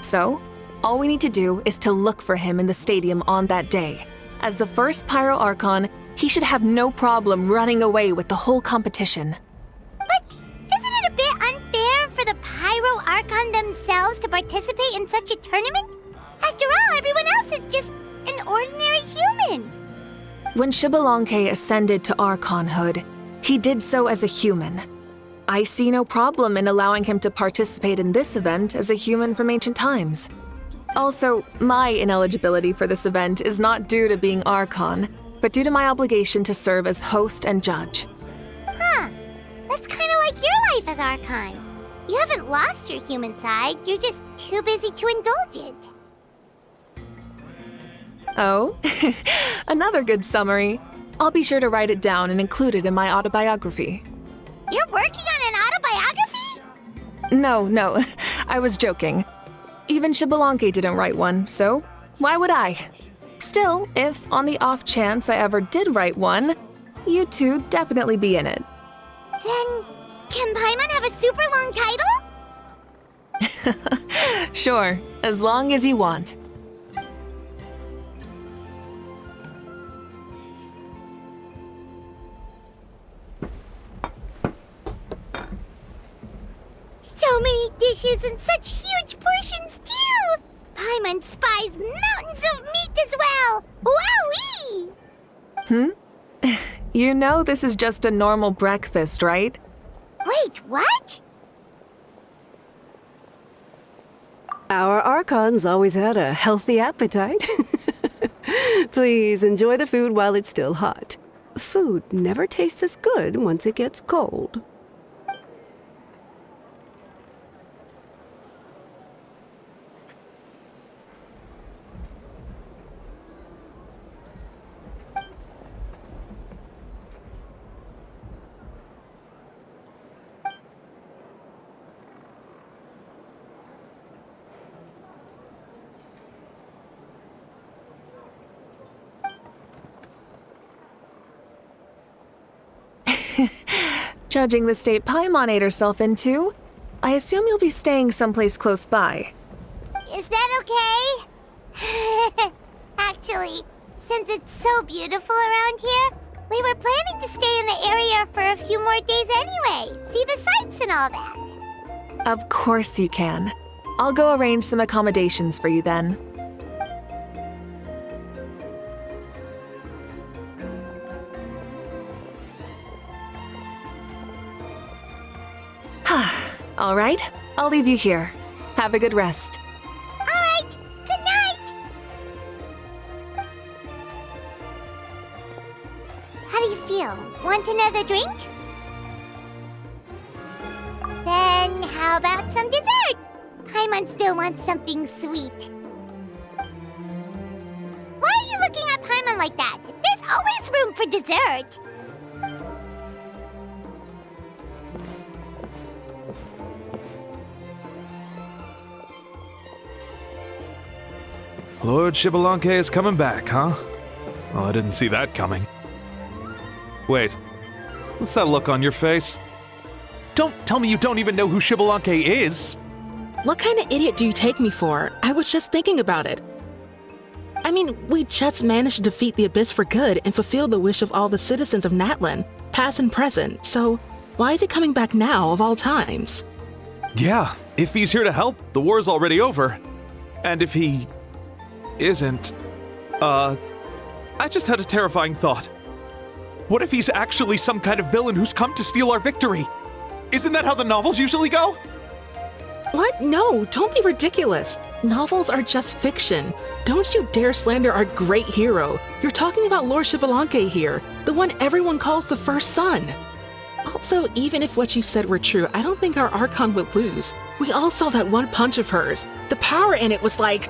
So, all we need to do is to look for him in the stadium on that day. As the first Pyro Archon, he should have no problem running away with the whole competition. But isn't it a bit unfair for the Pyro Archon themselves to participate in such a tournament? After all, everyone else is just an ordinary human. When Shibalanke ascended to Archonhood, he did so as a human. I see no problem in allowing him to participate in this event as a human from ancient times. Also, my ineligibility for this event is not due to being Archon, but due to my obligation to serve as host and judge. Huh. That's kind of like your life as Archon. You haven't lost your human side, you're just too busy to indulge it. Oh, another good summary. I'll be sure to write it down and include it in my autobiography. You're working on an autobiography? No, I was joking. Even Shibalanke didn't write one, so why would I? Still, if on the off chance I ever did write one, you two definitely be in it. Then, can Paimon have a super long title? Sure, as long as you want. So many dishes and such huge portions, too! Paimon spies mountains of meat as well! Wowee! You know this is just a normal breakfast, right? Wait, what? Our Archons always had a healthy appetite. Please enjoy the food while it's still hot. Food never tastes as good once it gets cold. Judging the state Paimon ate herself into, I assume you'll be staying someplace close by. Is that okay? Actually, since it's so beautiful around here, we were planning to stay in the area for a few more days anyway, see the sights and all that. Of course you can. I'll go arrange some accommodations for you then. All right, I'll leave you here. Have a good rest. All right, good night! How do you feel? Want another drink? Then how about some dessert? Paimon still wants something sweet. Why are you looking at Paimon like that? There's always room for dessert. Lord Shibalanke is coming back, huh? Oh, I didn't see that coming. Wait, what's that look on your face? Don't tell me you don't even know who Shibalanke is! What kind of idiot do you take me for? I was just thinking about it. I mean, we just managed to defeat the Abyss for good and fulfill the wish of all the citizens of Natlan, past and present, so why is he coming back now of all times? Yeah, if he's here to help, the war's already over. And if he isn't, I just had a terrifying thought. What if he's actually some kind of villain who's come to steal our victory? Isn't that how the novels usually go? What? No, don't be ridiculous. Novels are just fiction. Don't you dare slander our great hero. You're talking about Lord Xbalanque here, the one everyone calls the first son. Also, even if what you said were true, I don't think our Archon would lose. We all saw that one punch of hers. The power in it was like...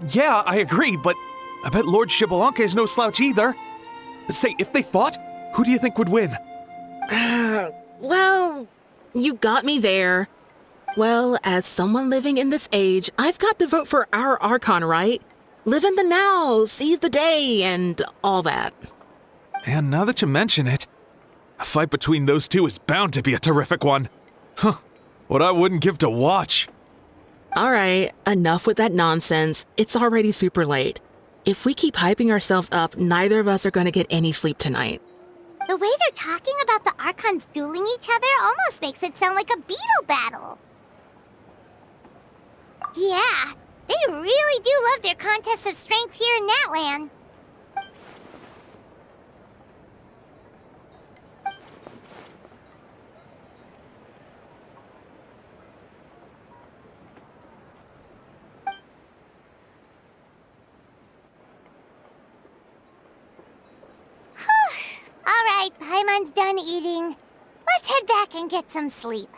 Yeah, I agree, but I bet Lord Xbalanque is no slouch either. Say, if they fought, who do you think would win? Well, you got me there. Well, as someone living in this age, I've got to vote for our Archon, right? Live in the now, seize the day, and all that. And now that you mention it, a fight between those two is bound to be a terrific one. Huh, what I wouldn't give to watch. All right, enough with that nonsense. It's already super late. If we keep hyping ourselves up, neither of us are going to get any sleep tonight. The way they're talking about the Archons dueling each other almost makes it sound like a beetle battle. Yeah, they really do love their contests of strength here in Natlan. All right, Paimon's done eating. Let's head back and get some sleep.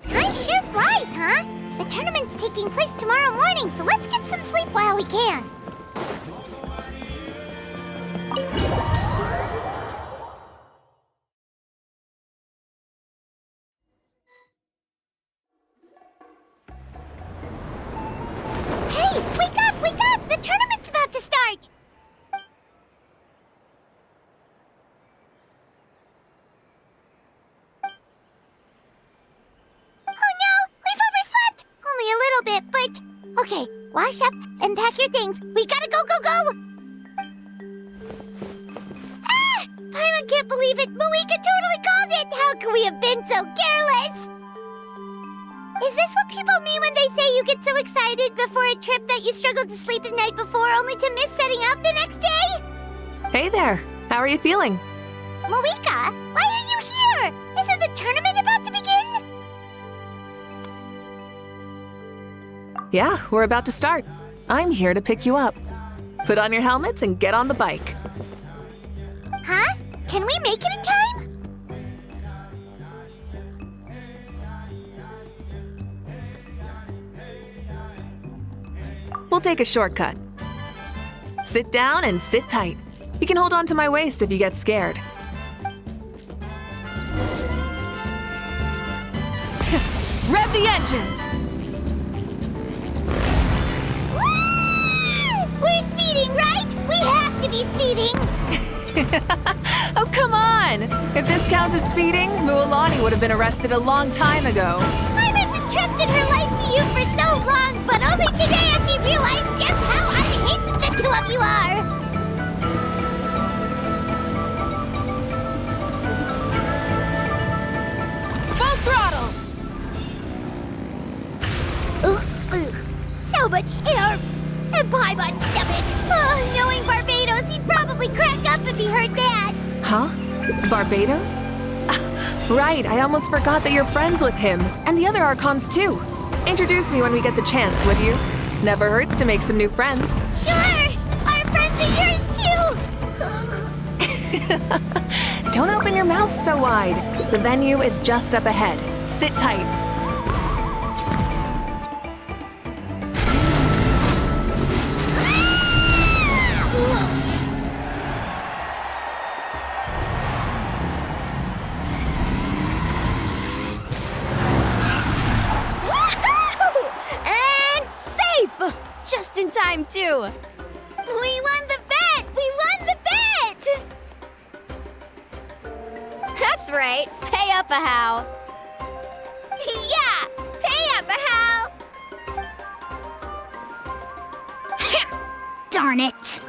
Time sure flies, huh? The tournament's taking place tomorrow morning, so let's get some sleep while we can. Hey, wake up, wake up! The tournament's about to start! Oh no, we've overslept! Only a little bit, but... Okay, wash up and pack your things. We gotta go, go, go! Ah! I can't believe it! Mavuika totally called it! How could we have been so careless? Is this what people mean when they say you get so excited before a trip that you struggled to sleep the night before only to miss setting out the next day? Hey there, how are you feeling? Mavuika, why are you here? Isn't the tournament about to begin? Yeah, we're about to start. I'm here to pick you up. Put on your helmets and get on the bike. Huh? Can we make it in time? We'll take a shortcut. Sit down and sit tight. You can hold on to my waist if you get scared. Rev the engines! We're speeding, right? We have to be speeding! Oh, come on! If this counts as speeding, Mualani would have been arrested a long time ago. I've entrusted her life to you for so long, but only today has she realized just how unhinged the two of you are! Full throttle! So much air! And Paimon's stupid! Oh, knowing Barbados, he'd probably crack up if he heard that! Huh? Barbados? Right, I almost forgot that you're friends with him. And the other Archons, too. Introduce me when we get the chance, would you? Never hurts to make some new friends. Sure! Our friends are yours, too! Don't open your mouth so wide. The venue is just up ahead. Sit tight. Just in time, too. We won the bet! We won the bet! That's right. Pay up a how. Yeah! Pay up a how! Darn it!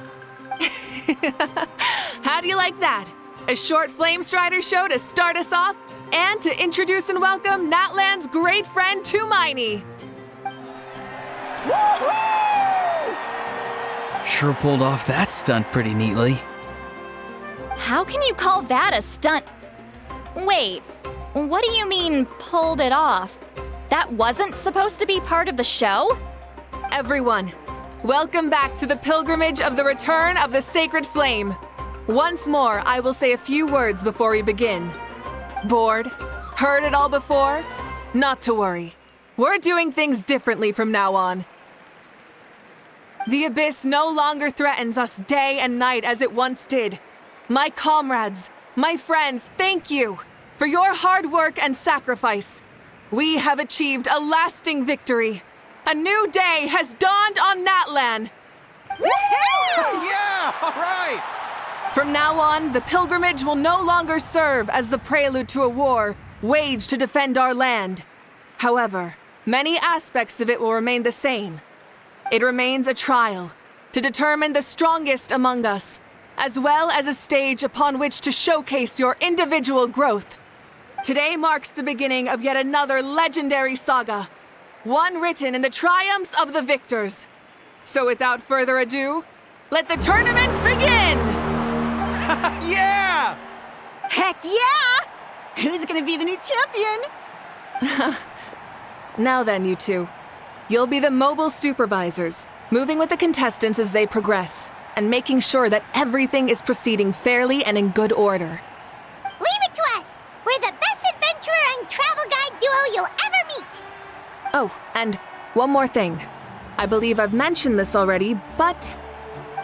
How do you like that? A short Flame Strider show to start us off, and to introduce and welcome Natlan's great friend Tumaini. Sure pulled off that stunt pretty neatly. How can you call that a stunt? Wait, what do you mean, pulled it off? That wasn't supposed to be part of the show? Everyone, welcome back to the pilgrimage of the return of the sacred flame. Once more, I will say a few words before we begin. Bored? Heard it all before? Not to worry. We're doing things differently from now on. The abyss no longer threatens us day and night as it once did. My comrades, my friends, thank you for your hard work and sacrifice. We have achieved a lasting victory. A new day has dawned on Natlan. Yeah, all right! From now on, the pilgrimage will no longer serve as the prelude to a war waged to defend our land. However, many aspects of it will remain the same. It remains a trial to determine the strongest among us, as well as a stage upon which to showcase your individual growth. Today marks the beginning of yet another legendary saga, one written in the triumphs of the victors. So without further ado, let the tournament begin! Yeah! Heck yeah! Who's gonna be the new champion? Now then, you two. You'll be the mobile supervisors, moving with the contestants as they progress, and making sure that everything is proceeding fairly and in good order. Leave it to us! We're the best adventurer and travel guide duo you'll ever meet! Oh, and one more thing. I believe I've mentioned this already, but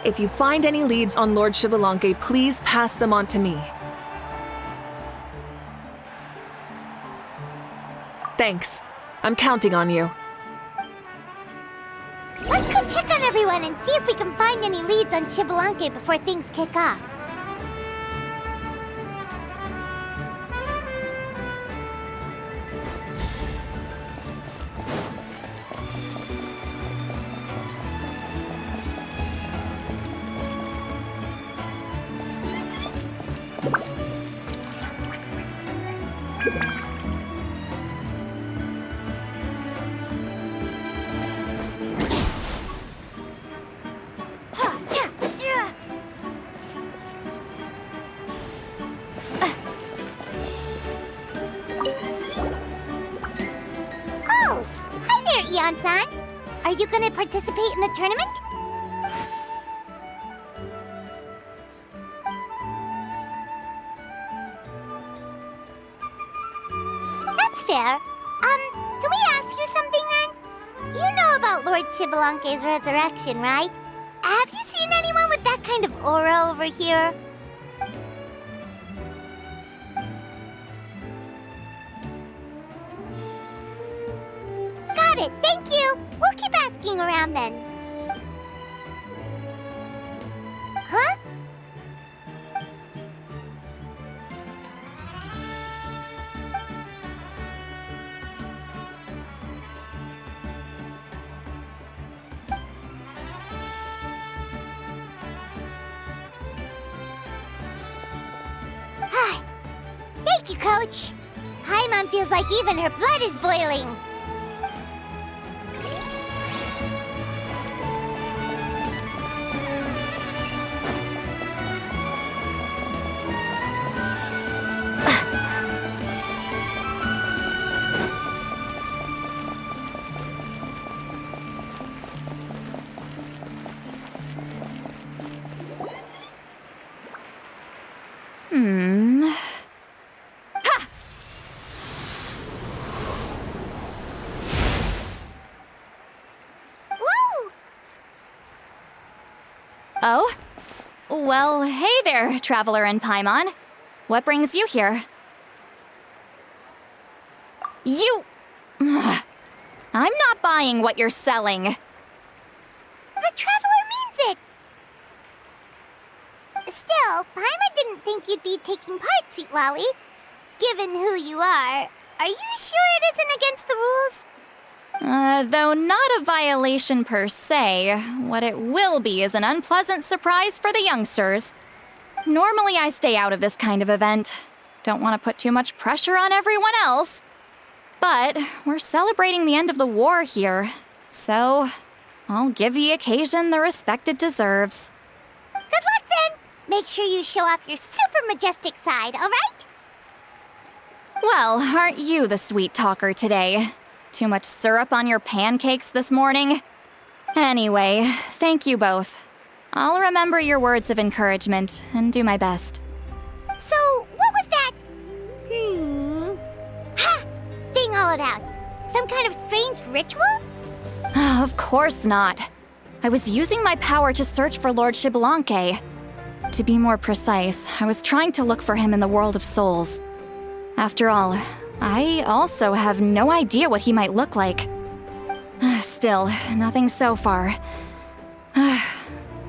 if you find any leads on Lord Shibalanke, please pass them on to me. Thanks. I'm counting on you. Let's go check on everyone and see if we can find any leads on Shibalanke before things kick off. Oh, hi there, Eon-san. Are you going to participate in the tournament? That's fair. Can we ask you something then? You know about Lord Shibalanke's resurrection, right? Have you seen anyone with that kind of aura over here? Got it, thank you! We'll keep asking around then. Huh? Thank you, Coach. Paimon feels like even her blood is boiling. Oh? Well, hey there, Traveler and Paimon. What brings you here? You... I'm not buying what you're selling. The Traveler means it! Still, Paimon didn't think you'd be taking part, Sweet Lolly. Given who you are you sure it isn't against the rules? Though not a violation per se, what it will be is an unpleasant surprise for the youngsters. Normally I stay out of this kind of event. Don't want to put too much pressure on everyone else. But we're celebrating the end of the war here, so I'll give the occasion the respect it deserves. Good luck then! Make sure you show off your super majestic side, alright? Well, aren't you the sweet talker today? Too much syrup on your pancakes this morning? Anyway, thank you both. I'll remember your words of encouragement and do my best. So, what was that? Ha! Thing all about? Some kind of strange ritual? Of course not. I was using my power to search for Lord Xbalanque. To be more precise, I was trying to look for him in the world of souls. After all, I also have no idea what he might look like. Still, nothing so far.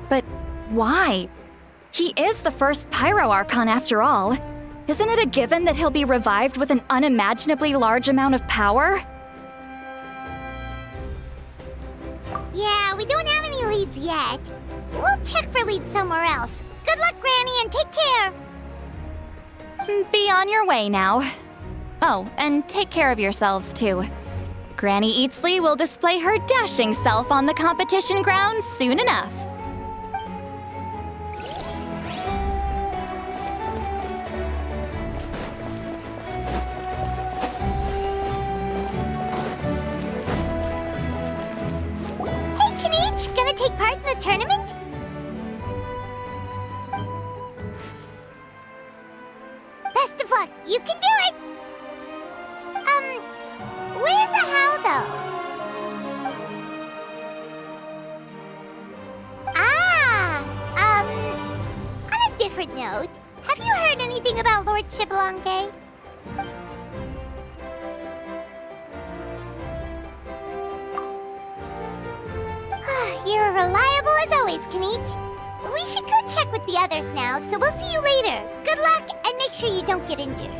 But why? He is the first Pyro Archon after all. Isn't it a given that he'll be revived with an unimaginably large amount of power? Yeah, we don't have any leads yet. We'll check for leads somewhere else. Good luck, Granny, and take care! Be on your way now. Oh, and take care of yourselves too. Granny Eatsley will display her dashing self on the competition grounds soon enough. Hey, Kanich, gonna take part in the tournament? Best of luck, you can do it! Where's the how, though? On a different note, have you heard anything about Lord Xbalanque? You're reliable as always, Kanich. We should go check with the others now, so we'll see you later. Good luck, and make sure you don't get injured.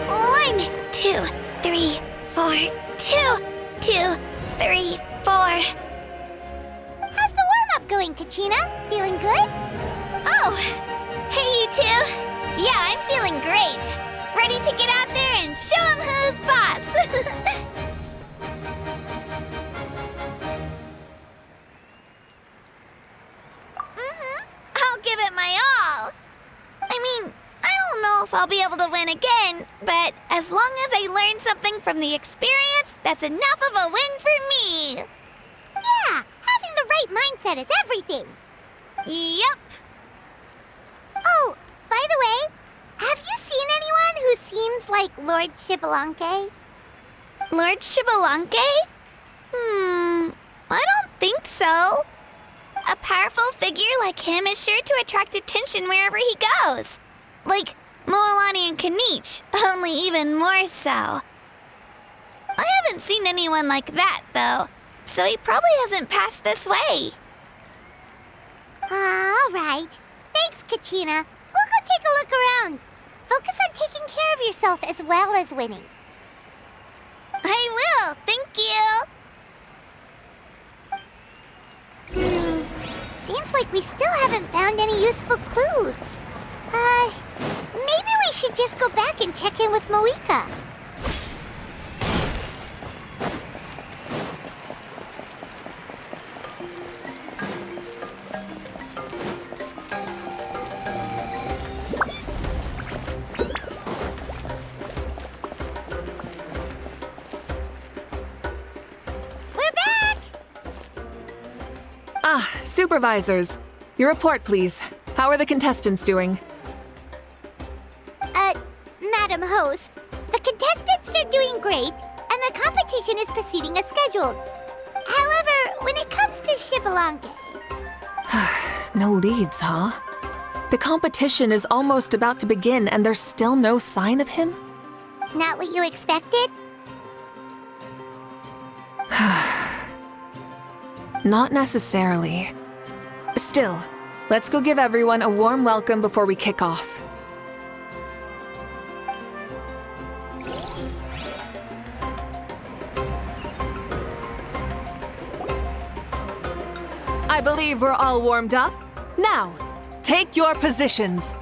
One, 2, 3, 4. 2, 2, 3, 4. How's the warm-up going, Kachina? Feeling good? Oh, hey you two. Yeah, I'm feeling great. Ready to get out there and show 'em who's boss. I'll give it my all. I mean, I don't know if I'll be able to win again, but as long as I learn something from the experience, that's enough of a win for me. Yeah, having the right mindset is everything. Yep. Oh, by the way, have you seen anyone who seems like Lord Xbalanque? Lord Xbalanque? I don't think so. A powerful figure like him is sure to attract attention wherever he goes. Like Moalani and Kanich, only even more so. I haven't seen anyone like that, though, so he probably hasn't passed this way. All right. Thanks, Kachina. We'll go take a look around. Focus on taking care of yourself as well as winning. I will, thank you. Seems like we still haven't found any useful clues. Maybe we should just go back and check in with Mavuika. Supervisors, your report, please. How are the contestants doing? Madam Host, the contestants are doing great, and the competition is proceeding as scheduled. However, when it comes to Xbalanque... No leads, huh? The competition is almost about to begin, and there's still no sign of him? Not what you expected? Not necessarily. Still, let's go give everyone a warm welcome before we kick off. I believe we're all warmed up. Now, take your positions.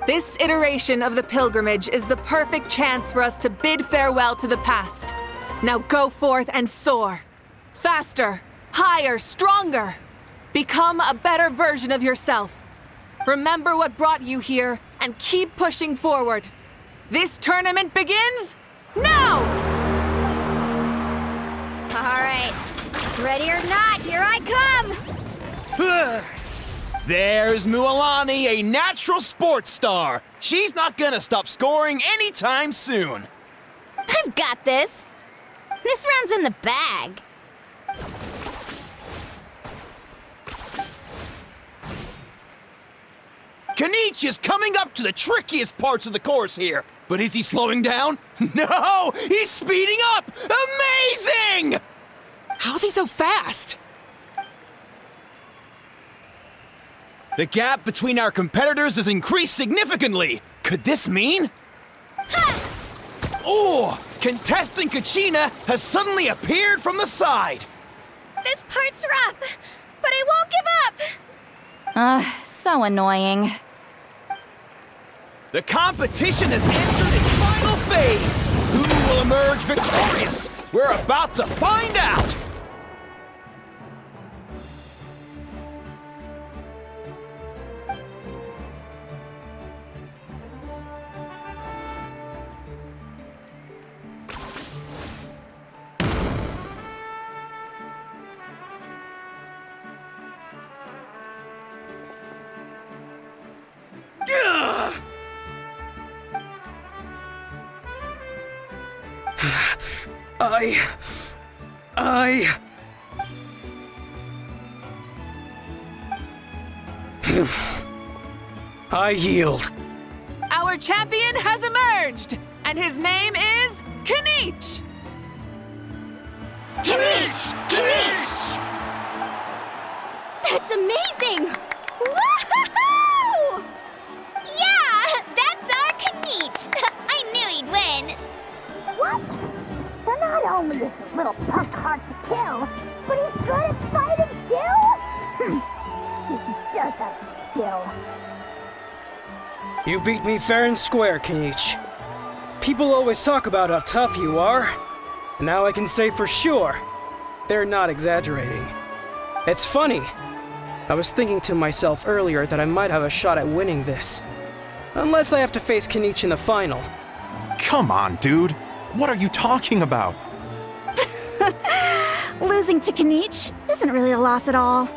This iteration of the pilgrimage is the perfect chance for us to bid farewell to the past. Now go forth and soar. Faster, higher, stronger. Become a better version of yourself. Remember what brought you here and keep pushing forward. This tournament begins now! All right. Ready or not, here I come! There's Mualani, a natural sports star. She's not gonna stop scoring anytime soon. I've got this. This round's in the bag. Kanich is coming up to the trickiest parts of the course here. But is he slowing down? No! He's speeding up! Amazing! How's he so fast? The gap between our competitors has increased significantly. Could this mean? Oh! Contestant Kachina has suddenly appeared from the side. This part's rough, but I won't give up! So annoying. The competition has entered its final phase. Who will emerge victorious? We're about to find out. I yield. Our champion has emerged, and his name is Kanich! Kanich! Kanich! That's amazing! Woohoo! Yeah, that's our Kanich! I knew he'd win! What? So not only is this little punk hard to kill, but he's good at fighting too? This is just a skill. You beat me fair and square, Kanich. People always talk about how tough you are. And now I can say for sure, they're not exaggerating. It's funny. I was thinking to myself earlier that I might have a shot at winning this. Unless I have to face Kanich in the final. Come on, dude. What are you talking about? Losing to Kanich isn't really a loss at all.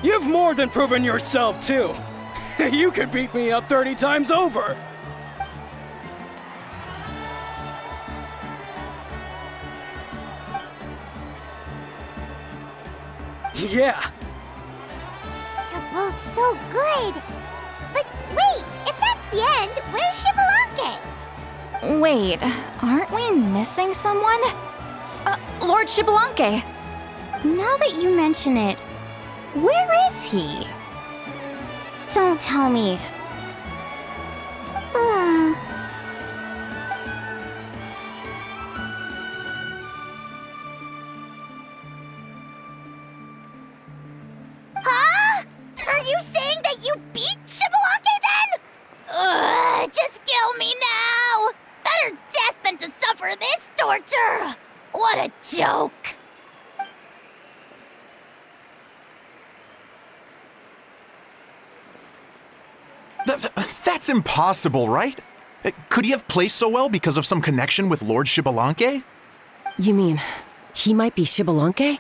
You've more than proven yourself, too. You could beat me up 30 times over. Yeah. You're both so good. But wait, if that's the end, where's Shibalanke? Wait, aren't we missing someone? Lord Shibalanke. Now that you mention it, where is he? Don't tell me. Huh? Are you saying that you beat Shibalanke then? Just kill me now! Better death than to suffer this torture! What a joke! That's impossible, right? Could he have placed so well because of some connection with Lord Shibalanke? You mean, he might be Shibalanke?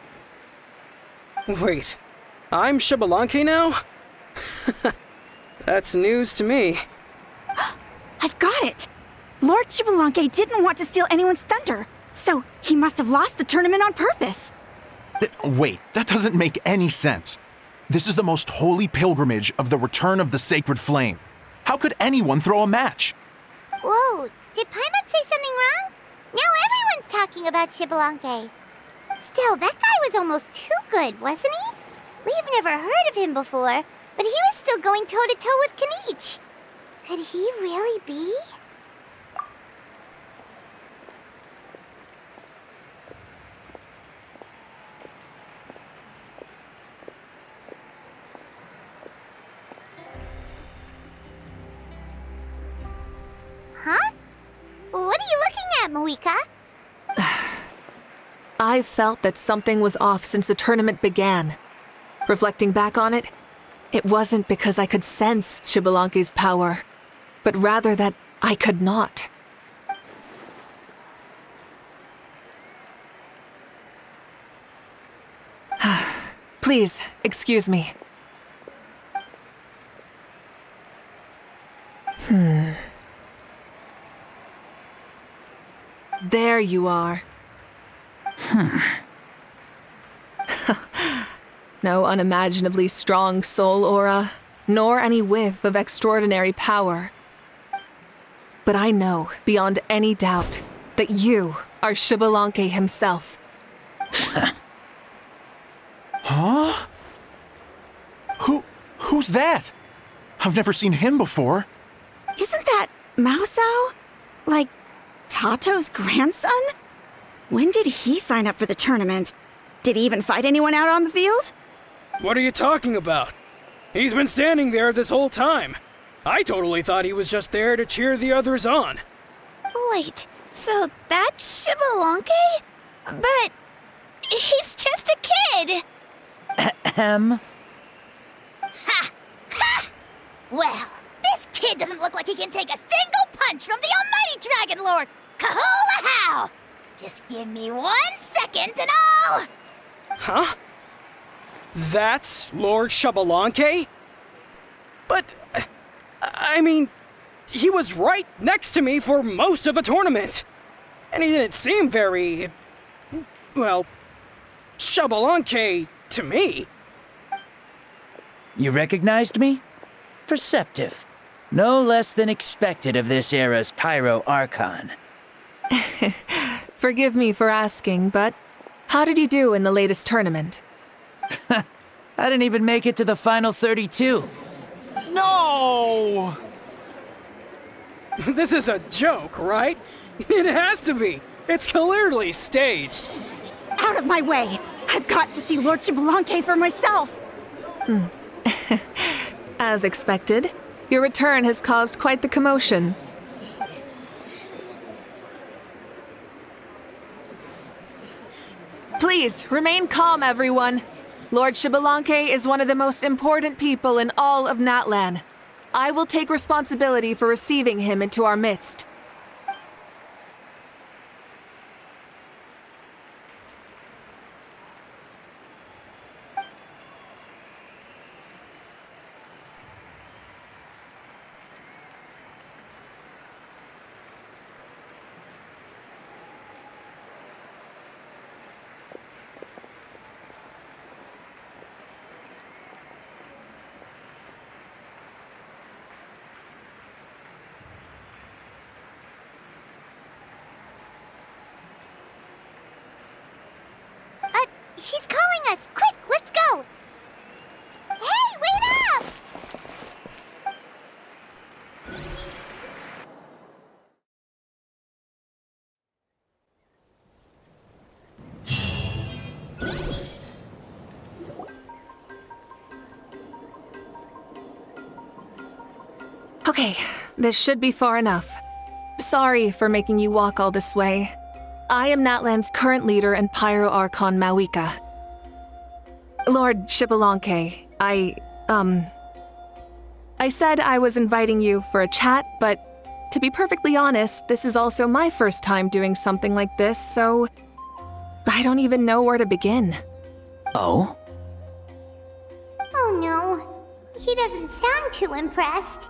Wait, I'm Shibalanke now? That's news to me. I've got it! Lord Shibalanke didn't want to steal anyone's thunder, so he must have lost the tournament on purpose. Wait, that doesn't make any sense. This is the most holy pilgrimage of the return of the sacred flame. How could anyone throw a match? Whoa, did Paimon say something wrong? Now everyone's talking about Shibalanke. Still, that guy was almost too good, wasn't he? We've never heard of him before, but he was still going toe-to-toe with Kanich. Could he really be? Mavuika? I've felt that something was off since the tournament began. Reflecting back on it, it wasn't because I could sense Xbalanque's power, but rather that I could not. Please, excuse me. There you are. No unimaginably strong soul aura, nor any whiff of extraordinary power. But I know, beyond any doubt, that you are Xbalanque himself. Huh? Who's that? I've never seen him before. Isn't that Mauso? Like, Tato's grandson? When did he sign up for the tournament? Did he even fight anyone out on the field? What are you talking about? He's been standing there this whole time. I totally thought he was just there to cheer the others on. Wait, so that's Xbalanque? But he's just a kid. Ahem. Ha! Ha! Well, this kid doesn't look like he can take a single punch from the almighty Dragon Lord! Kahula how! Just give me 1 second and I'll... Huh? That's Lord Xbalanque? But, I mean, he was right next to me for most of the tournament. And he didn't seem very... well, Xbalanque to me. You recognized me? Perceptive. No less than expected of this era's Pyro Archon. Forgive me for asking, but how did you do in the latest tournament? I didn't even make it to the final 32. No! This is a joke, right? It has to be. It's clearly staged. Out of my way! I've got to see Lord Xbalanque for myself! As expected, your return has caused quite the commotion. Please, remain calm, everyone. Lord Xbalanque is one of the most important people in all of Natlan. I will take responsibility for receiving him into our midst. She's calling us! Quick, let's go! Hey, wait up! Okay, this should be far enough. Sorry for making you walk all this way. I am Natlan's current leader and Pyro Archon Mavuika. Lord Xbalanque, I said I was inviting you for a chat, but to be perfectly honest, this is also my first time doing something like this, so I don't even know where to begin. Oh? Oh no, he doesn't sound too impressed.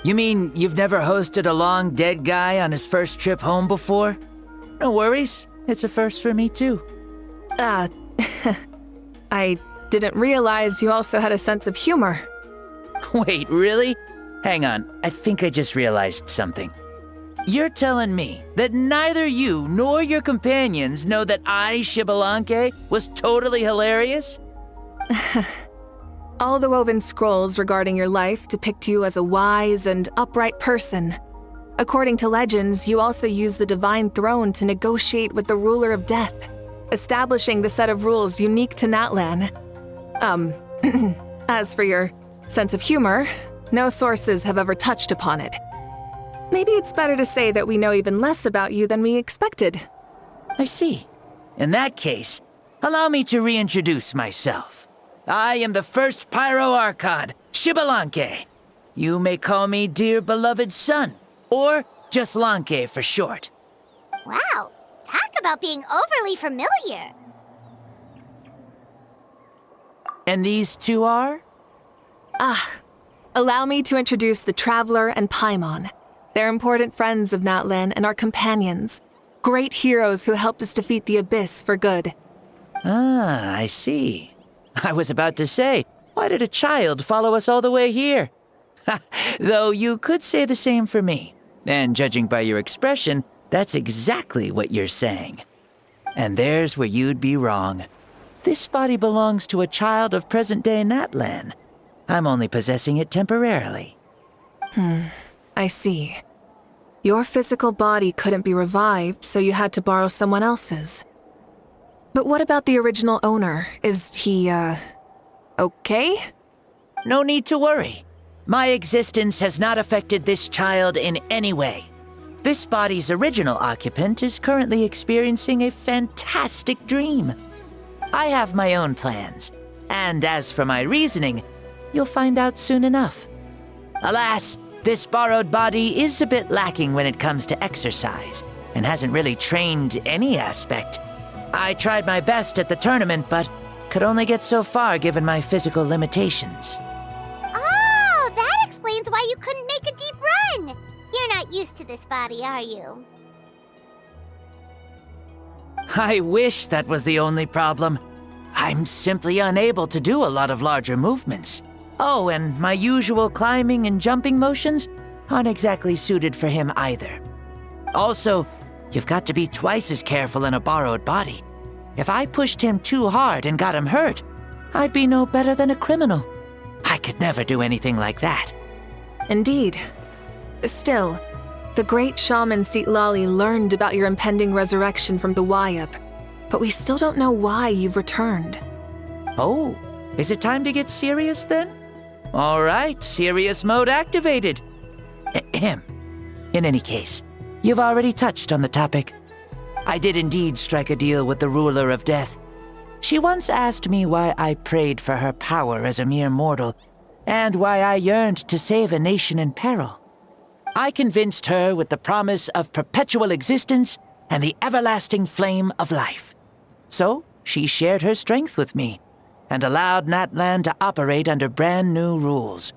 You mean you've never hosted a long dead guy on his first trip home before? No worries, it's a first for me too. I didn't realize you also had a sense of humor. Wait, really? Hang on, I think I just realized something. You're telling me that neither you nor your companions know that I, Xbalanque, was totally hilarious? All the woven scrolls regarding your life depict you as a wise and upright person. According to legends, you also use the divine throne to negotiate with the ruler of death, establishing the set of rules unique to Natlan. As for your sense of humor, no sources have ever touched upon it. maybe it's better to say that we know even less about you than we expected. I see. In that case, allow me to reintroduce myself. I am the first Pyro Archon, Shibalanke. You may call me dear beloved son, or just Lanke for short. Wow, talk about being overly familiar. And these two are? Allow me to introduce the Traveler and Paimon. They're important friends of Natlan and our companions. Great heroes who helped us defeat the Abyss for good. Ah, I see. I was about to say, why did a child follow us all the way here? Though you could say the same for me. And judging by your expression, that's exactly what you're saying. And there's where you'd be wrong. This body belongs to a child of present-day Natlan. I'm only possessing it temporarily. I see. Your physical body couldn't be revived, so you had to borrow someone else's. But what about the original owner? Is he, okay? No need to worry. My existence has not affected this child in any way. This body's original occupant is currently experiencing a fantastic dream. I have my own plans, and as for my reasoning, you'll find out soon enough. Alas, this borrowed body is a bit lacking when it comes to exercise, and hasn't really trained any aspect. I tried my best at the tournament, but could only get so far given my physical limitations. Oh, that explains why you couldn't make a deep run. You're not used to this body, are you? I wish that was the only problem. I'm simply unable to do a lot of larger movements. Oh, and my usual climbing and jumping motions aren't exactly suited for him either. Also, you've got to be twice as careful in a borrowed body. If I pushed him too hard and got him hurt, I'd be no better than a criminal. I could never do anything like that. Indeed. Still, the great shaman Lali learned about your impending resurrection from the Wayup, but we still don't know why you've returned. Oh, is it time to get serious then? All right, serious mode activated. Ahem. In any case, you've already touched on the topic. I did indeed strike a deal with the ruler of death. She once asked me why I prayed for her power as a mere mortal, and why I yearned to save a nation in peril. I convinced her with the promise of perpetual existence and the everlasting flame of life. So she shared her strength with me, and allowed Natlan to operate under brand new rules.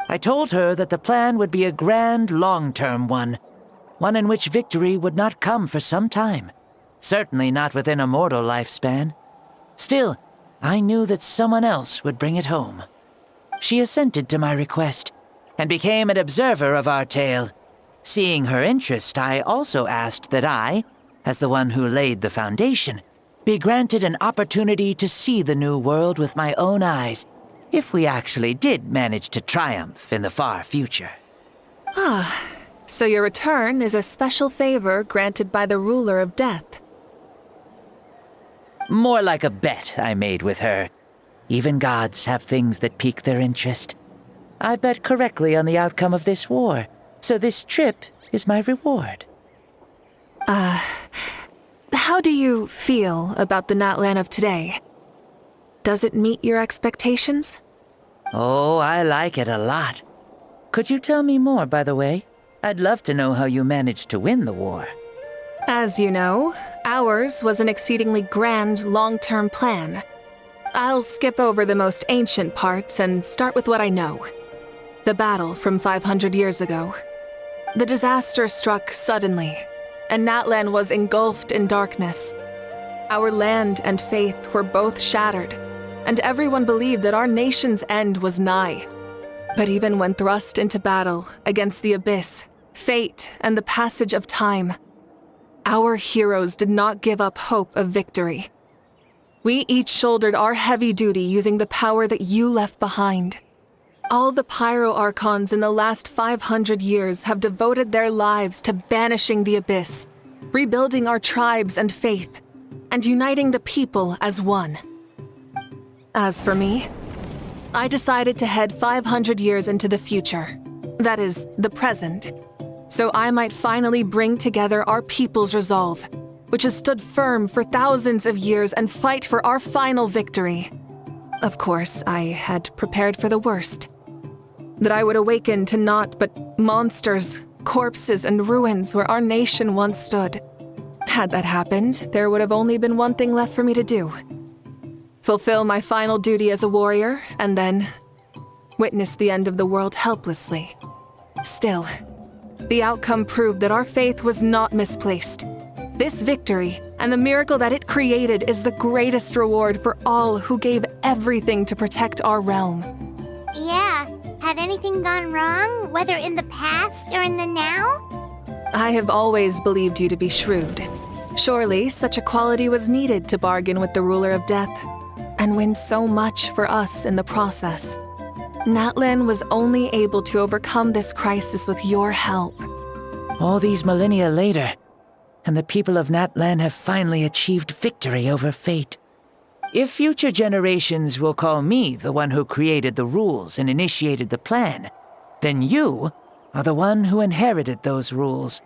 I told her that the plan would be a grand, long-term one in which victory would not come for some time, certainly not within a mortal lifespan. Still, I knew that someone else would bring it home. She assented to my request, and became an observer of our tale. Seeing her interest, I also asked that I, as the one who laid the foundation, be granted an opportunity to see the new world with my own eyes, if we actually did manage to triumph in the far future. So your return is a special favor granted by the ruler of death. More like a bet I made with her. Even gods have things that pique their interest. I bet correctly on the outcome of this war, so this trip is my reward. How do you feel about the Natlan of today? Does it meet your expectations? Oh, I like it a lot. Could you tell me more, by the way? I'd love to know how you managed to win the war. As you know, ours was an exceedingly grand, long-term plan. I'll skip over the most ancient parts and start with what I know. The battle from 500 years ago. The disaster struck suddenly, and Natlan was engulfed in darkness. Our land and faith were both shattered, and everyone believed that our nation's end was nigh. But even when thrust into battle against the Abyss, fate, and the passage of time, our heroes did not give up hope of victory. We each shouldered our heavy duty using the power that you left behind. All the Pyro Archons in the last 500 years have devoted their lives to banishing the Abyss, rebuilding our tribes and faith, and uniting the people as one. As for me, I decided to head 500 years into the future, that is, the present, so I might finally bring together our people's resolve, which has stood firm for thousands of years, and fight for our final victory. Of course, I had prepared for the worst. That I would awaken to naught but monsters, corpses, and ruins where our nation once stood. Had that happened, there would have only been one thing left for me to do. Fulfill my final duty as a warrior, and then witness the end of the world helplessly. Still, the outcome proved that our faith was not misplaced. This victory, and the miracle that it created, is the greatest reward for all who gave everything to protect our realm. Yeah, had anything gone wrong, whether in the past or in the now? I have always believed you to be shrewd. Surely, such a quality was needed to bargain with the ruler of death, and win so much for us in the process. Natlan was only able to overcome this crisis with your help. All these millennia later, and the people of Natlan have finally achieved victory over fate. If future generations will call me the one who created the rules and initiated the plan, then you are the one who inherited those rules.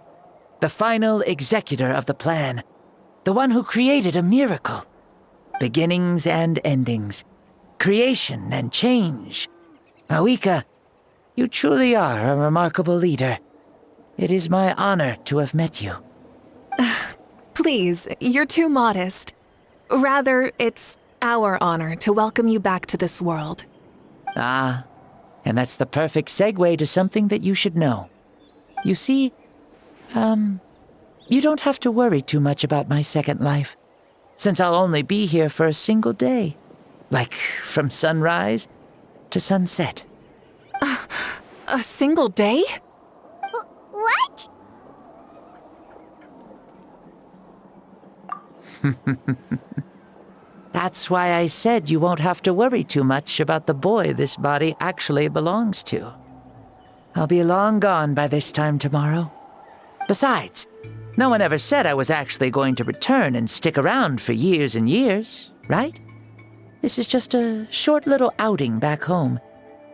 The final executor of the plan. The one who created a miracle. Beginnings and endings. Creation and change. Mavuika, you truly are a remarkable leader. It is my honor to have met you. Please, you're too modest. Rather, it's our honor to welcome you back to this world. Ah, and that's the perfect segue to something that you should know. You see, you don't have to worry too much about my second life, since I'll only be here for a single day. Like, from sunrise to sunset. A single day? What? That's why I said you won't have to worry too much about the boy this body actually belongs to. I'll be long gone by this time tomorrow. Besides, no one ever said I was actually going to return and stick around for years and years, right? This is just a short little outing back home,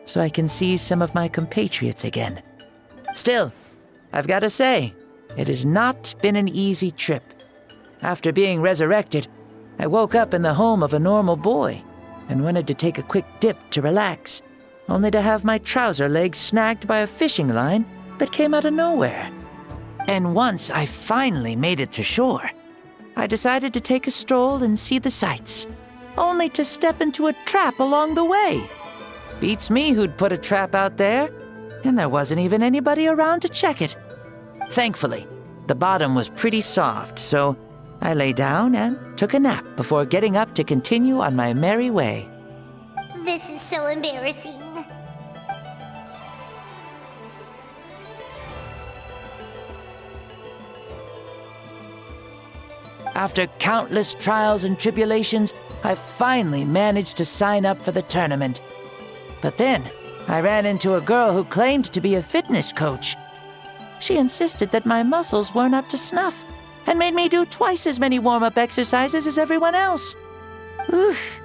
so I can see some of my compatriots again. Still, I've got to say, it has not been an easy trip. After being resurrected, I woke up in the home of a normal boy and wanted to take a quick dip to relax, only to have my trouser legs snagged by a fishing line that came out of nowhere. And once I finally made it to shore, I decided to take a stroll and see the sights, only to step into a trap along the way. Beats me who'd put a trap out there, and there wasn't even anybody around to check it. Thankfully, the bottom was pretty soft, so I lay down and took a nap before getting up to continue on my merry way. This is so embarrassing. After countless trials and tribulations, I finally managed to sign up for the tournament. But then, I ran into a girl who claimed to be a fitness coach. She insisted that my muscles weren't up to snuff, and made me do twice as many warm-up exercises as everyone else. Oof.